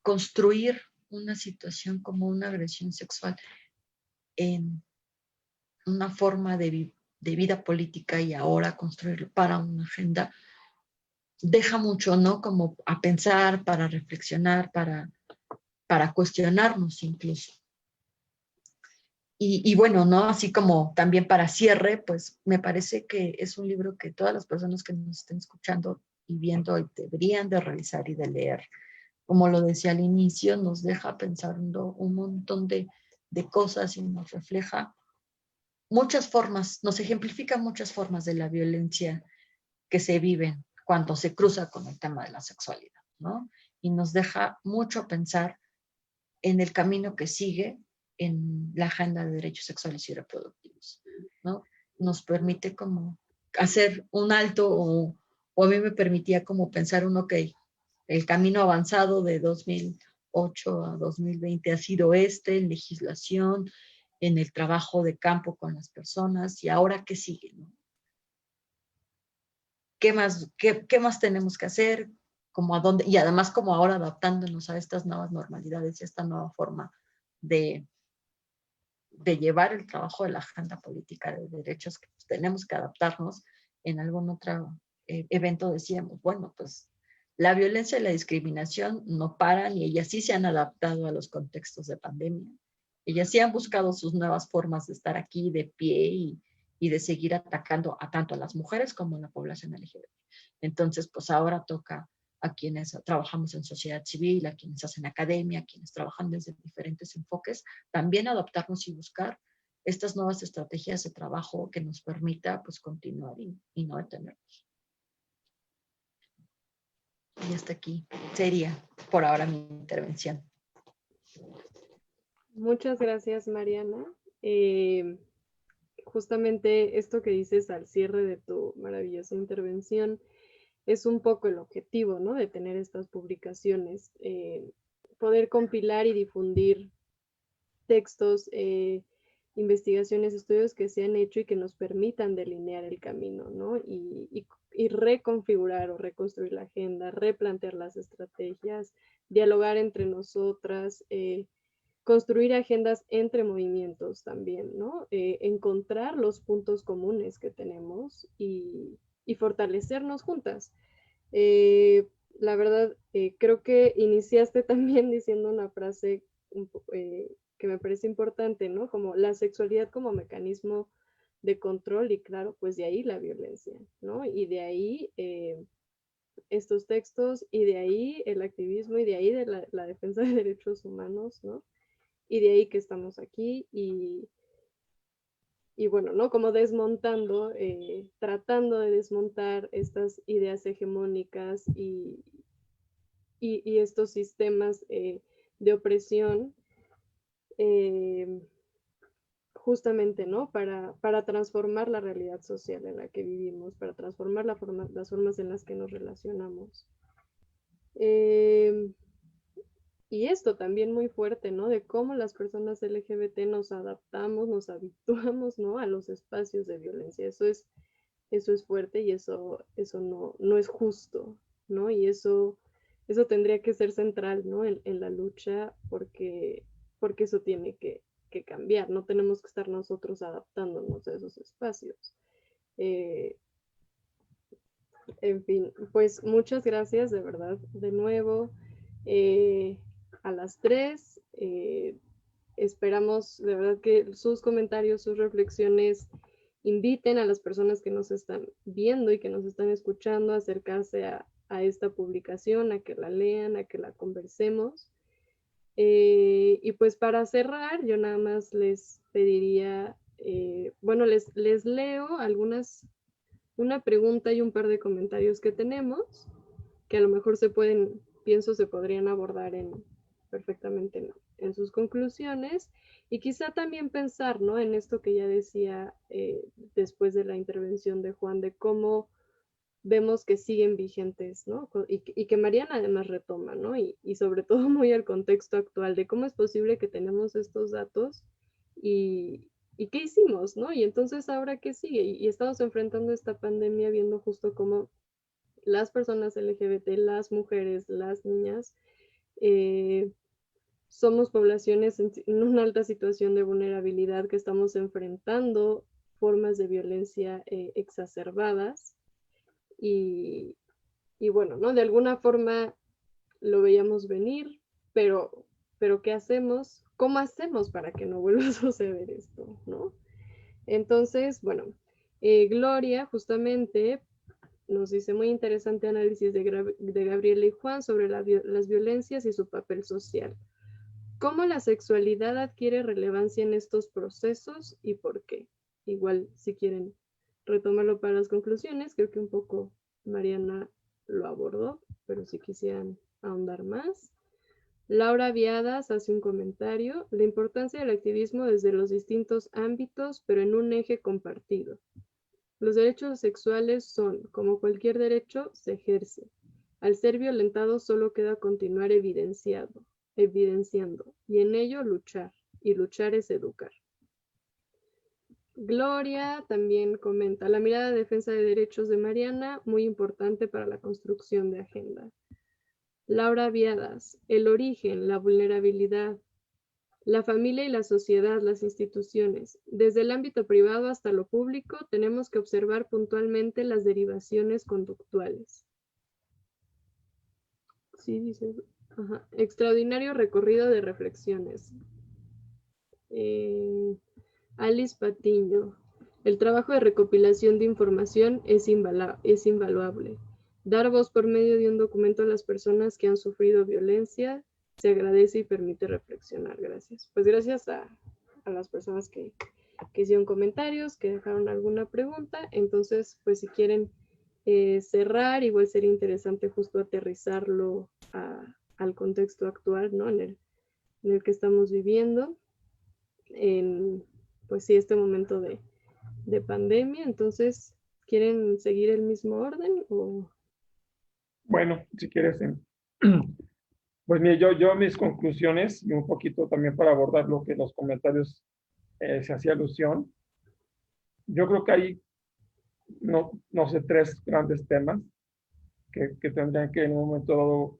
construir una situación como una agresión sexual en una forma de vida política y ahora construirlo para una agenda, deja mucho, ¿no? Como a pensar, para reflexionar, para cuestionarnos incluso. Y bueno, ¿no? Así como también para cierre, pues me parece que es un libro que todas las personas que nos estén escuchando y viendo deberían de revisar y de leer. Como lo decía al inicio, nos deja pensando un montón de cosas y nos refleja muchas formas, nos ejemplifica muchas formas de la violencia que se viven cuando se cruza con el tema de la sexualidad, ¿no? Y nos deja mucho a pensar en el camino que sigue en la agenda de derechos sexuales y reproductivos, ¿no? Nos permite como hacer un alto o a mí me permitía como pensar ok, el camino avanzado de 2008 a 2020 ha sido en legislación, en el trabajo de campo con las personas, y ahora qué sigue, ¿no? ¿Qué más tenemos que hacer? Como a dónde, y además como ahora adaptándonos a estas nuevas normalidades y a esta nueva forma de llevar el trabajo de la agenda política de derechos, que tenemos que adaptarnos. En algún otro evento decíamos, bueno, pues la violencia y la discriminación no paran y ellas sí se han adaptado a los contextos de pandemia. Ellas sí han buscado sus nuevas formas de estar aquí de pie y de seguir atacando a tanto a las mujeres como a la población LGBT. Entonces, pues ahora toca a quienes trabajamos en sociedad civil, a quienes hacen academia, a quienes trabajan desde diferentes enfoques, también adaptarnos y buscar estas nuevas estrategias de trabajo que nos permita pues continuar y no detenernos. Y hasta aquí sería por ahora mi intervención. Muchas gracias, Mariana. Justamente esto que dices al cierre de tu maravillosa intervención es un poco el objetivo, ¿no? De tener estas publicaciones, poder compilar y difundir textos, investigaciones, estudios que se han hecho y que nos permitan delinear el camino, ¿no? Y reconfigurar o reconstruir la agenda, replantear las estrategias, dialogar entre nosotras, construir agendas entre movimientos también, ¿no? Encontrar los puntos comunes que tenemos y fortalecernos juntas. La verdad, creo que iniciaste también diciendo una frase que me parece importante, ¿no? Como la sexualidad como mecanismo de control y claro, pues de ahí la violencia, ¿no? Y de ahí estos textos y de ahí el activismo y de ahí de la defensa de derechos humanos, ¿no? Y de ahí que estamos aquí y bueno, ¿no? Como desmontando, tratando de desmontar estas ideas hegemónicas y estos sistemas de opresión justamente, ¿no? Para transformar la realidad social en la que vivimos, para transformar las formas en las que nos relacionamos. Y esto también muy fuerte, ¿no? De cómo las personas LGBT nos adaptamos, nos habituamos, ¿no? A los espacios de violencia. Eso es fuerte y eso no es justo, ¿no? Y eso tendría que ser central, ¿no? En la lucha porque eso tiene que cambiar. No tenemos que estar nosotros adaptándonos a esos espacios. En fin, pues muchas gracias de verdad de nuevo. A las 3. Esperamos de verdad que sus comentarios, sus reflexiones inviten a las personas que nos están viendo y que nos están escuchando a acercarse a esta publicación, a que la lean, a que la conversemos. Y pues para cerrar, yo nada más les pediría, bueno, les leo una pregunta y un par de comentarios que tenemos, que a lo mejor pienso se podrían abordar perfectamente en sus conclusiones, y quizá también pensar, ¿no? En esto que ya decía después de la intervención de Juan, de cómo vemos que siguen vigentes, ¿no? Y que Mariana además retoma, ¿no? Y sobre todo muy al contexto actual de cómo es posible que tenemos estos datos y qué hicimos, ¿no? Y entonces ahora qué sigue. Y estamos enfrentando esta pandemia viendo justo cómo las personas LGBT, las mujeres, las niñas, somos poblaciones en una alta situación de vulnerabilidad, que estamos enfrentando formas de violencia exacerbadas y bueno, ¿no? De alguna forma lo veíamos venir, pero ¿qué hacemos? ¿Cómo hacemos para que no vuelva a suceder esto, ¿no? Entonces, bueno, Gloria justamente nos dice muy interesante análisis de Gabriela y Juan sobre las violencias y su papel social. ¿Cómo la sexualidad adquiere relevancia en estos procesos y por qué? Igual, si quieren retomarlo para las conclusiones, creo que un poco Mariana lo abordó, pero si quisieran ahondar más. Laura Viadas hace un comentario: la importancia del activismo desde los distintos ámbitos, pero en un eje compartido. Los derechos sexuales son, como cualquier derecho, se ejerce. Al ser violentado solo queda continuar evidenciando, y en ello luchar, y luchar es educar. Gloria también comenta: la mirada de defensa de derechos de Mariana, muy importante para la construcción de agenda. Laura Viadas: el origen, la vulnerabilidad, la familia y la sociedad, las instituciones. Desde el ámbito privado hasta lo público, tenemos que observar puntualmente las derivaciones conductuales. Sí, dice. Ajá. Extraordinario recorrido de reflexiones. Alice Patiño: el trabajo de recopilación de información es invaluable. Dar voz por medio de un documento a las personas que han sufrido violencia se agradece y permite reflexionar. Gracias. Pues gracias a las personas que hicieron comentarios, que dejaron alguna pregunta. Entonces, pues si quieren cerrar, igual sería interesante justo aterrizarlo al contexto actual, ¿no? En el que estamos viviendo, en, pues sí, este momento de pandemia. Entonces, ¿quieren seguir el mismo orden o...? Bueno, si quieres, pues mire, yo mis conclusiones, y un poquito también para abordar lo que los comentarios se hacía alusión. Yo creo que hay, no sé, 3 grandes temas que tendrían que en un momento dado,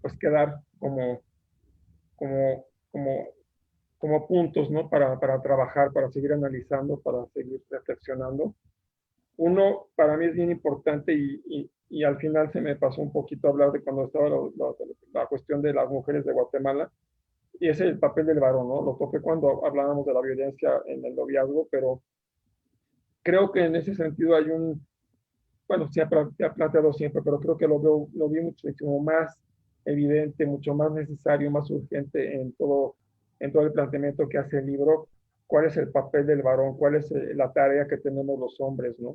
pues quedar como puntos, ¿no? Para trabajar, para seguir analizando, para seguir reflexionando. Uno, para mí es bien importante y al final se me pasó un poquito hablar de cuando estaba la cuestión de las mujeres de Guatemala, y ese es el papel del varón, ¿no? Lo toqué cuando hablábamos de la violencia en el noviazgo, pero creo que en ese sentido hay bueno, se ha planteado siempre, pero creo que lo vi muchísimo más evidente, mucho más necesario, más urgente en todo el planteamiento que hace el libro: cuál es el papel del varón, cuál es la tarea que tenemos los hombres, ¿no?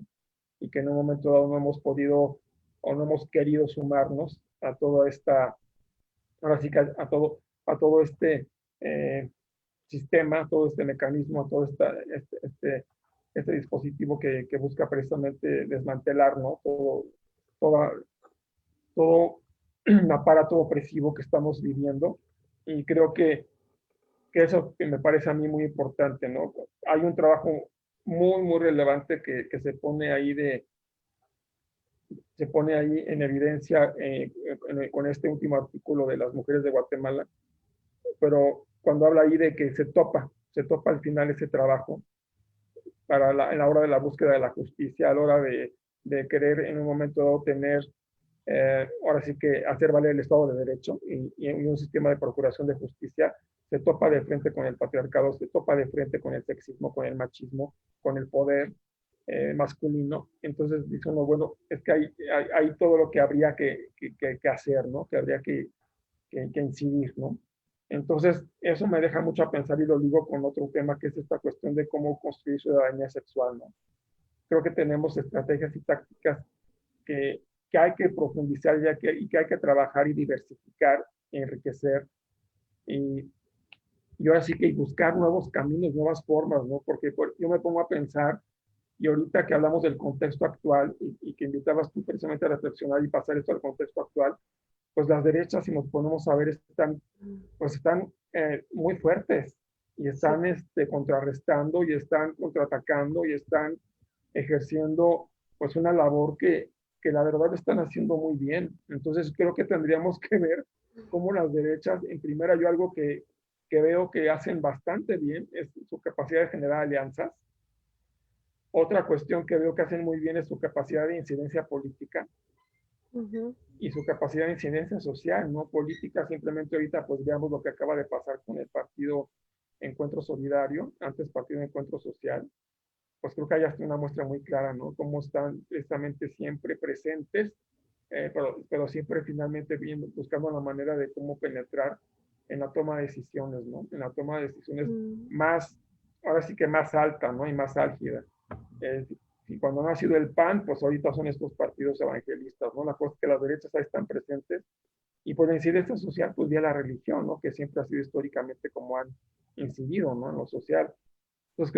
Y que en un momento dado no hemos podido o no hemos querido sumarnos a toda esta, ahora sí que a todo este sistema, todo este mecanismo, todo este dispositivo que busca precisamente desmantelar, ¿no? Todo un aparato opresivo que estamos viviendo. Y creo que eso que me parece a mí muy importante, ¿no? Hay un trabajo muy relevante que se pone ahí en evidencia con este último artículo de las mujeres de Guatemala, pero cuando habla ahí de que se topa al final ese trabajo en la hora de la búsqueda de la justicia, a la hora de querer en un momento dado tener, ahora sí que hacer valer el Estado de Derecho y un sistema de procuración de justicia, se topa de frente con el patriarcado, se topa de frente con el sexismo, con el machismo, con el poder masculino. Entonces dice uno, bueno, es que hay todo lo que habría que hacer, ¿no? Que habría que incidir, ¿no? Entonces, eso me deja mucho a pensar y lo ligo con otro tema que es esta cuestión de cómo construir ciudadanía sexual, ¿no? Creo que tenemos estrategias y tácticas que hay que profundizar y que hay que trabajar y diversificar, enriquecer y ahora sí que buscar nuevos caminos, nuevas formas, ¿no? Porque yo me pongo a pensar, y ahorita que hablamos del contexto actual y que invitabas tú precisamente a reflexionar y pasar esto al contexto actual, pues las derechas, si nos ponemos a ver, están muy fuertes y están contrarrestando y están contraatacando y están ejerciendo pues una labor que la verdad están haciendo muy bien. Entonces creo que tendríamos que ver cómo las derechas, en primera yo algo que veo que hacen bastante bien es su capacidad de generar alianzas. Otra cuestión que veo que hacen muy bien es su capacidad de incidencia política. Y su capacidad de incidencia social, no política. Simplemente ahorita pues veamos lo que acaba de pasar con el partido Encuentro Solidario, antes partido Encuentro Social, pues creo que hay hasta una muestra muy clara, ¿no? Cómo están precisamente siempre presentes, pero siempre finalmente buscando la manera de cómo penetrar en la toma de decisiones, ¿no? En la toma de decisiones más, ahora sí que más alta, ¿no? Y más álgida. Y cuando no ha sido el PAN, pues ahorita son estos partidos evangelistas, ¿no? La cosa es que las derechas ahí están presentes. Y por la incidencia social, pues ya la religión, ¿no? Que siempre ha sido históricamente como han incidido, ¿no? En lo social. Entonces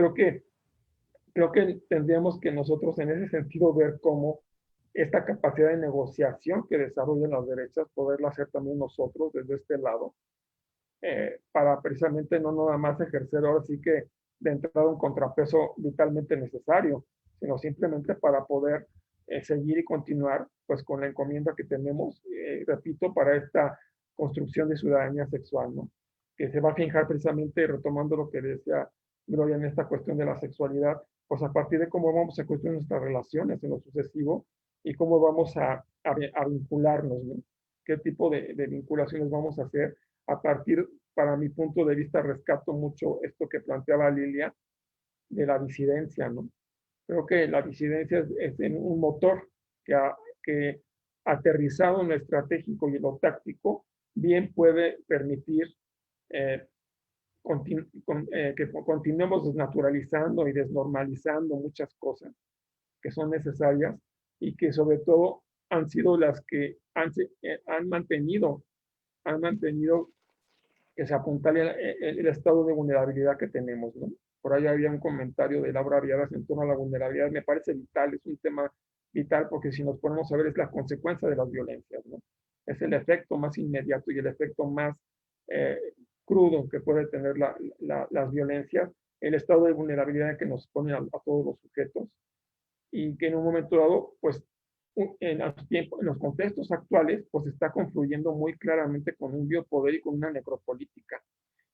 creo que tendríamos que nosotros en ese sentido ver cómo esta capacidad de negociación que desarrollan las derechas, poderla hacer también nosotros desde este lado, para precisamente no nada más ejercer ahora sí que de entrada un contrapeso vitalmente necesario, sino simplemente para poder seguir y continuar pues con la encomienda que tenemos, repito, para esta construcción de ciudadanía sexual, ¿no? Que se va a fijar precisamente, retomando lo que decía Gloria en esta cuestión de la sexualidad, pues a partir de cómo vamos a construir nuestras relaciones en lo sucesivo y cómo vamos a vincularnos, ¿no? Qué tipo de vinculaciones vamos a hacer a partir, para mi punto de vista, rescato mucho esto que planteaba Lilia de la disidencia, ¿no? Creo que la disidencia es un motor que aterrizado en lo estratégico y en lo táctico, bien puede permitir que continuemos desnaturalizando y desnormalizando muchas cosas que son necesarias y que sobre todo han sido las que han mantenido que se apuntale el estado de vulnerabilidad que tenemos, ¿no? Por ahí había un comentario de Laura Viadas en torno a la vulnerabilidad. Me parece vital, es un tema vital porque si nos ponemos a ver es la consecuencia de las violencias, ¿no? Es el efecto más inmediato y el efecto más crudo que puede tener las violencias, el estado de vulnerabilidad en que nos ponen a todos los sujetos y que en un momento dado, pues en los contextos actuales, pues está confluyendo muy claramente con un biopoder y con una necropolítica.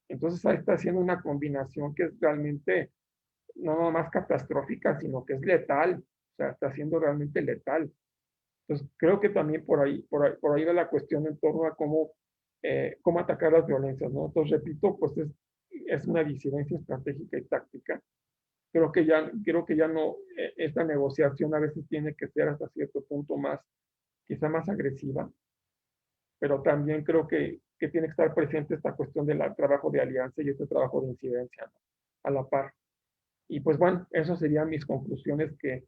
Entonces ahí está haciendo una combinación que es realmente no nada más catastrófica, sino que es letal, o sea, está siendo realmente letal. Entonces creo que también por ahí va la cuestión en torno a cómo atacar las violencias, ¿no? Entonces repito, pues es una disidencia estratégica y táctica. Creo que ya no, esta negociación a veces tiene que ser hasta cierto punto quizá más agresiva, pero también creo que tiene que estar presente esta cuestión del trabajo de alianza y este trabajo de incidencia, ¿no? A la par. Y pues bueno, esas serían mis conclusiones que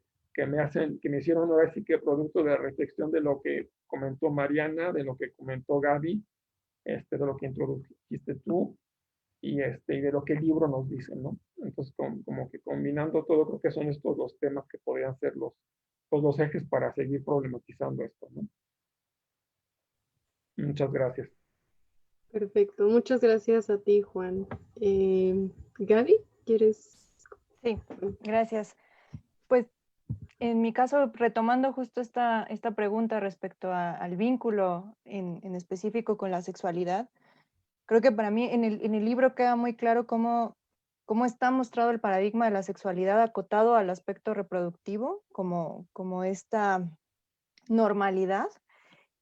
me hicieron ahora sí que producto de la reflexión de lo que comentó Mariana, de lo que comentó Gaby, de lo que introdujiste tú. y de lo que el libro nos dice, ¿no? Entonces, como que combinando todo, creo que son estos los temas que podrían ser los ejes para seguir problematizando esto, ¿no? Muchas gracias. Perfecto, muchas gracias a ti, Juan. Gaby, ¿quieres? Sí, gracias. Pues en mi caso, retomando justo esta pregunta respecto al vínculo en específico con la sexualidad, creo que para mí en el libro queda muy claro cómo está mostrado el paradigma de la sexualidad acotado al aspecto reproductivo, como esta normalidad,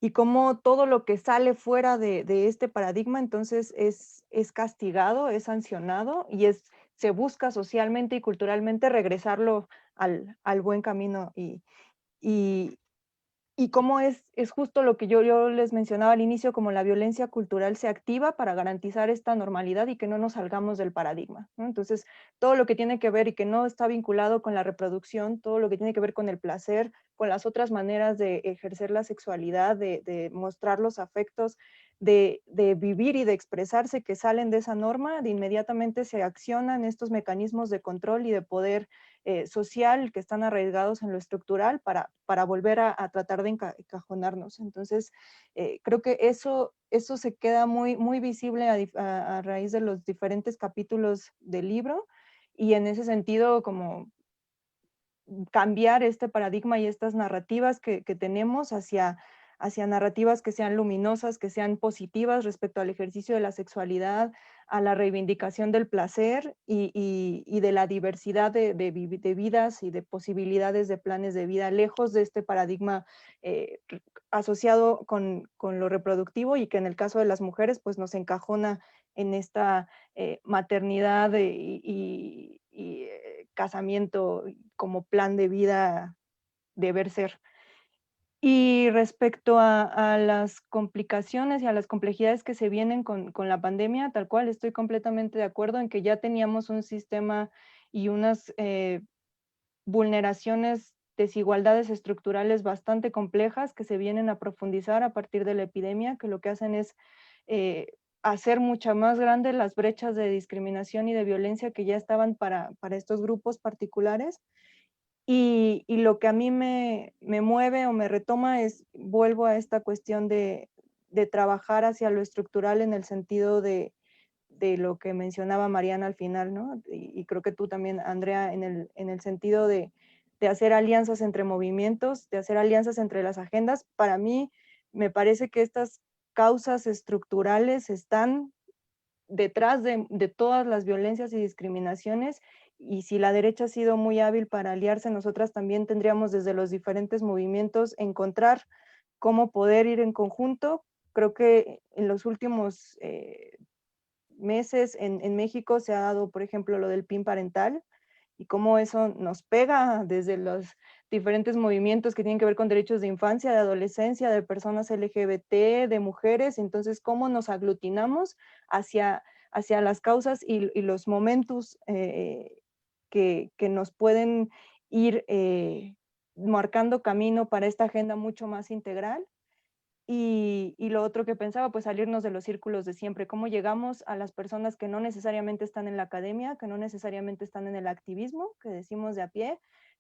y cómo todo lo que sale fuera de este paradigma entonces es castigado, es sancionado y se busca socialmente y culturalmente regresarlo al buen camino. Y, y cómo es justo lo que yo les mencionaba al inicio, como la violencia cultural se activa para garantizar esta normalidad y que no nos salgamos del paradigma, ¿no? Entonces, todo lo que tiene que ver y que no está vinculado con la reproducción, todo lo que tiene que ver con el placer, con las otras maneras de ejercer la sexualidad, de mostrar los afectos, de vivir y de expresarse que salen de esa norma, de inmediatamente se accionan estos mecanismos de control y de poder social que están arraigados en lo estructural para volver a tratar de encajonarnos. Entonces, creo que eso se queda muy, muy visible a raíz de los diferentes capítulos del libro, y en ese sentido como cambiar este paradigma y estas narrativas que tenemos hacia narrativas que sean luminosas, que sean positivas respecto al ejercicio de la sexualidad, a la reivindicación del placer y de la diversidad de vidas y de posibilidades de planes de vida, lejos de este paradigma asociado con lo reproductivo, y que en el caso de las mujeres pues nos encajona en esta maternidad y casamiento como plan de vida deber ser. Y respecto a las complicaciones y a las complejidades que se vienen con la pandemia, tal cual, estoy completamente de acuerdo en que ya teníamos un sistema y unas vulneraciones, desigualdades estructurales bastante complejas que se vienen a profundizar a partir de la epidemia, que lo que hacen es hacer mucho más grandes las brechas de discriminación y de violencia que ya estaban para estos grupos particulares. Y lo que a mí me mueve o me retoma es, vuelvo a esta cuestión de trabajar hacia lo estructural en el sentido de lo que mencionaba Mariana al final, ¿no? Y creo que tú también, Andrea, en el sentido de hacer alianzas entre movimientos, de hacer alianzas entre las agendas. Para mí, me parece que estas causas estructurales están detrás de todas las violencias y discriminaciones, y si la derecha ha sido muy hábil para aliarse, nosotras también tendríamos desde los diferentes movimientos encontrar cómo poder ir en conjunto. Creo que en los últimos meses en México se ha dado, por ejemplo, lo del PIN parental, y cómo eso nos pega desde los diferentes movimientos que tienen que ver con derechos de infancia, de adolescencia, de personas LGBT, de mujeres. Entonces, cómo nos aglutinamos hacia las causas y los momentos que nos pueden ir marcando camino para esta agenda mucho más integral. Y lo otro que pensaba, pues salirnos de los círculos de siempre, cómo llegamos a las personas que no necesariamente están en la academia, que no necesariamente están en el activismo, que decimos de a pie,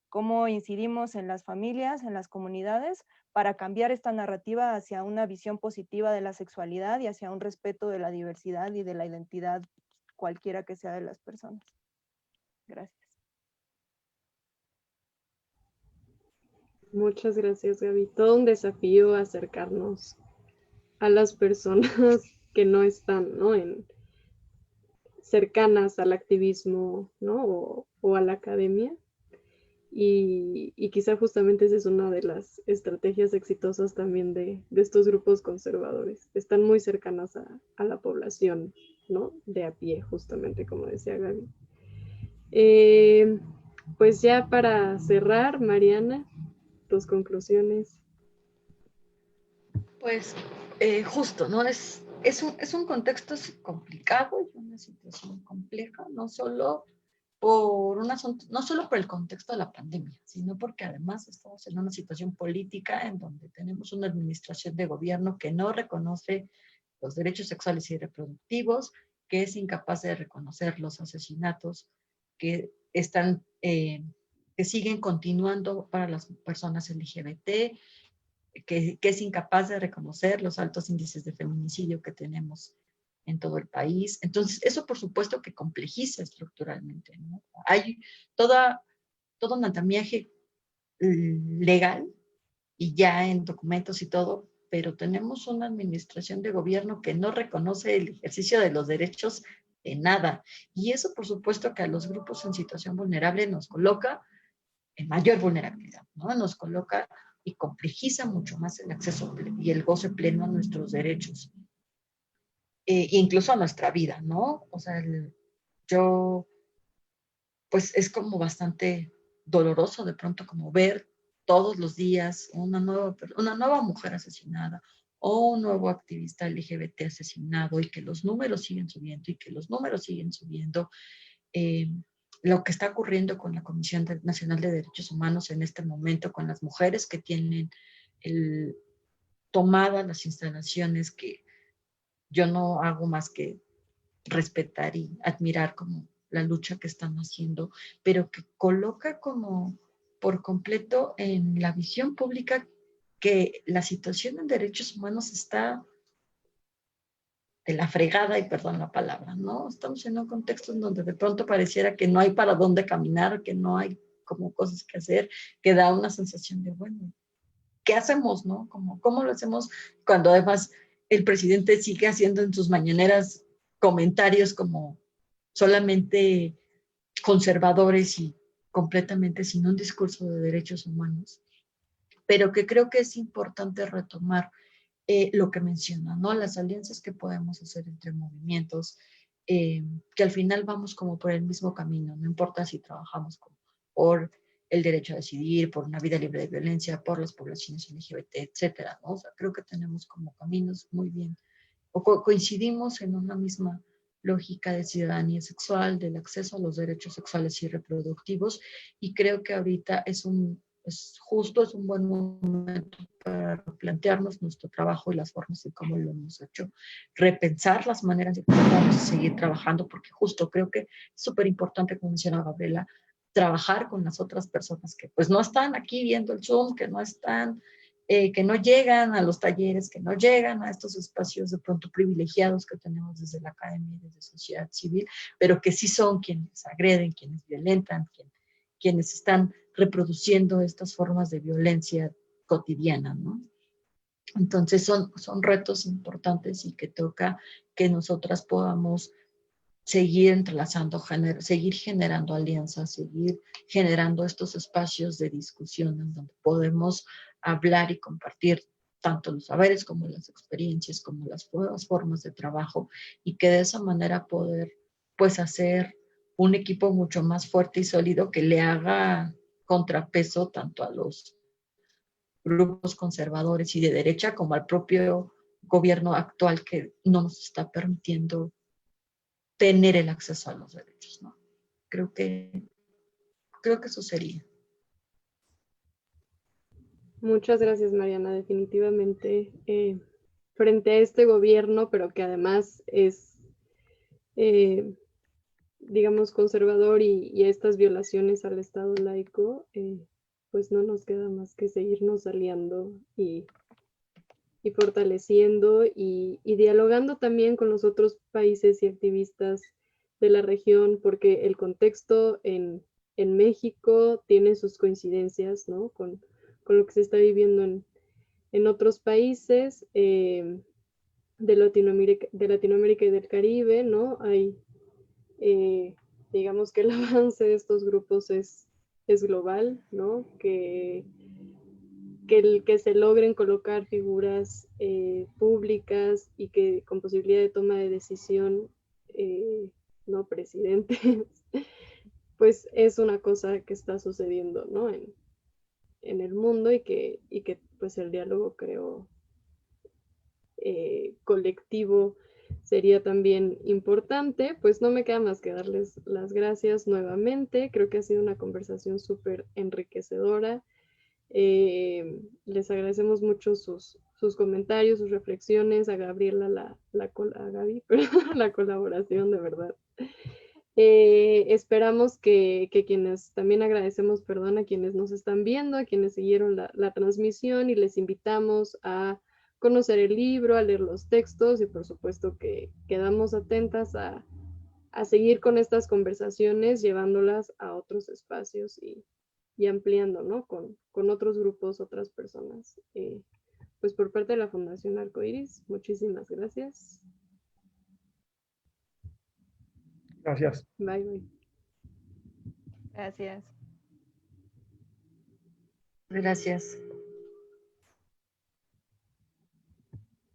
cómo incidimos en las familias, en las comunidades, para cambiar esta narrativa hacia una visión positiva de la sexualidad y hacia un respeto de la diversidad y de la identidad cualquiera que sea de las personas. Gracias. Muchas gracias, Gaby. Todo un desafío acercarnos a las personas que no están, ¿no? Cercanas al activismo, ¿no? O a la academia. Y quizá justamente esa es una de las estrategias exitosas también de estos grupos conservadores. Están muy cercanas a la población, ¿no? De a pie, justamente como decía Gaby. Pues ya para cerrar, Mariana, tus conclusiones. Pues justo, ¿no? Es un contexto complicado, es una situación compleja, no solo no solo por el contexto de la pandemia, sino porque además estamos en una situación política en donde tenemos una administración de gobierno que no reconoce los derechos sexuales y reproductivos, que es incapaz de reconocer los asesinatos que están, que siguen continuando para las personas LGBT, que es incapaz de reconocer los altos índices de feminicidio que tenemos en todo el país. Entonces, eso por supuesto que complejiza estructuralmente, ¿no? Hay todo un andamiaje legal y ya en documentos y todo, pero tenemos una administración de gobierno que no reconoce el ejercicio de los derechos de nada. Y eso, por supuesto, que a los grupos en situación vulnerable nos coloca en mayor vulnerabilidad, ¿no? Nos coloca y complejiza mucho más el acceso y el goce pleno a nuestros derechos, incluso a nuestra vida, ¿no? O sea, yo, pues es como bastante doloroso de pronto como ver todos los días una nueva mujer asesinada o un nuevo activista LGBT asesinado y que los números siguen subiendo y que los números siguen subiendo. Lo que está ocurriendo con la Comisión Nacional de Derechos Humanos en este momento, con las mujeres que tienen tomadas las instalaciones, que yo no hago más que respetar y admirar como la lucha que están haciendo, pero que coloca como por completo en la visión pública que la situación en derechos humanos está de la fregada, y perdón la palabra, ¿no? Estamos en un contexto en donde de pronto pareciera que no hay para dónde caminar, que no hay como cosas que hacer, que da una sensación de, bueno, ¿qué hacemos, no? ¿Cómo lo hacemos cuando además el presidente sigue haciendo en sus mañaneras comentarios como solamente conservadores y completamente sin un discurso de derechos humanos? Pero que creo que es importante retomar lo que menciona, ¿no? Las alianzas que podemos hacer entre movimientos, que al final vamos como por el mismo camino, no importa si trabajamos por el derecho a decidir, por una vida libre de violencia, por las poblaciones LGBT, etcétera, ¿no? O sea, creo que tenemos como caminos muy bien, o coincidimos en una misma lógica de ciudadanía sexual, del acceso a los derechos sexuales y reproductivos, y creo que ahorita es un buen momento para plantearnos nuestro trabajo y las formas de cómo lo hemos hecho, repensar las maneras de cómo vamos a seguir trabajando, porque justo creo que es súper importante, como mencionaba Gabriela, trabajar con las otras personas que pues no están aquí viendo el Zoom, que no están, que no llegan a los talleres, que no llegan a estos espacios de pronto privilegiados que tenemos desde la academia, desde sociedad civil, pero que sí son quienes agreden, quienes violentan, quienes están reproduciendo estas formas de violencia cotidiana, ¿no? Entonces son retos importantes y que toca que nosotras podamos seguir entrelazando, seguir generando alianzas, seguir generando estos espacios de discusión en donde podemos hablar y compartir tanto los saberes como las experiencias, como las nuevas formas de trabajo, y que de esa manera poder pues hacer un equipo mucho más fuerte y sólido que le haga contrapeso tanto a los grupos conservadores y de derecha como al propio gobierno actual que no nos está permitiendo tener el acceso a los derechos, ¿no? Creo que eso sería. Muchas gracias, Mariana. Definitivamente, frente a este gobierno, pero que además es, digamos, conservador y a estas violaciones al Estado laico, pues no nos queda más que seguirnos aliando y fortaleciendo y dialogando también con los otros países y activistas de la región, porque el contexto en México tiene sus coincidencias, ¿no? Con lo que se está viviendo en otros países de Latinoamérica y del Caribe, ¿no? Hay, digamos que el avance de estos grupos es global, ¿no? Que se logren colocar figuras públicas y que con posibilidad de toma de decisión, no presidentes, pues es una cosa que está sucediendo, ¿no? En el mundo y que pues el diálogo, creo, colectivo sería también importante. Pues no me queda más que darles las gracias nuevamente. Creo que ha sido una conversación súper enriquecedora. Les agradecemos mucho sus sus comentarios, sus reflexiones, a Gabriela a Gaby, perdón, la colaboración, de verdad. Esperamos que quienes, también agradecemos, perdón, a quienes nos están viendo, a quienes siguieron la transmisión, y les invitamos a conocer el libro, a leer los textos, y por supuesto que quedamos atentas a seguir con estas conversaciones, llevándolas a otros espacios y ampliando, ¿no? Con otros grupos, otras personas. Pues por parte de la Fundación Arcoiris, muchísimas gracias. Gracias. Bye, bye. Gracias. Gracias.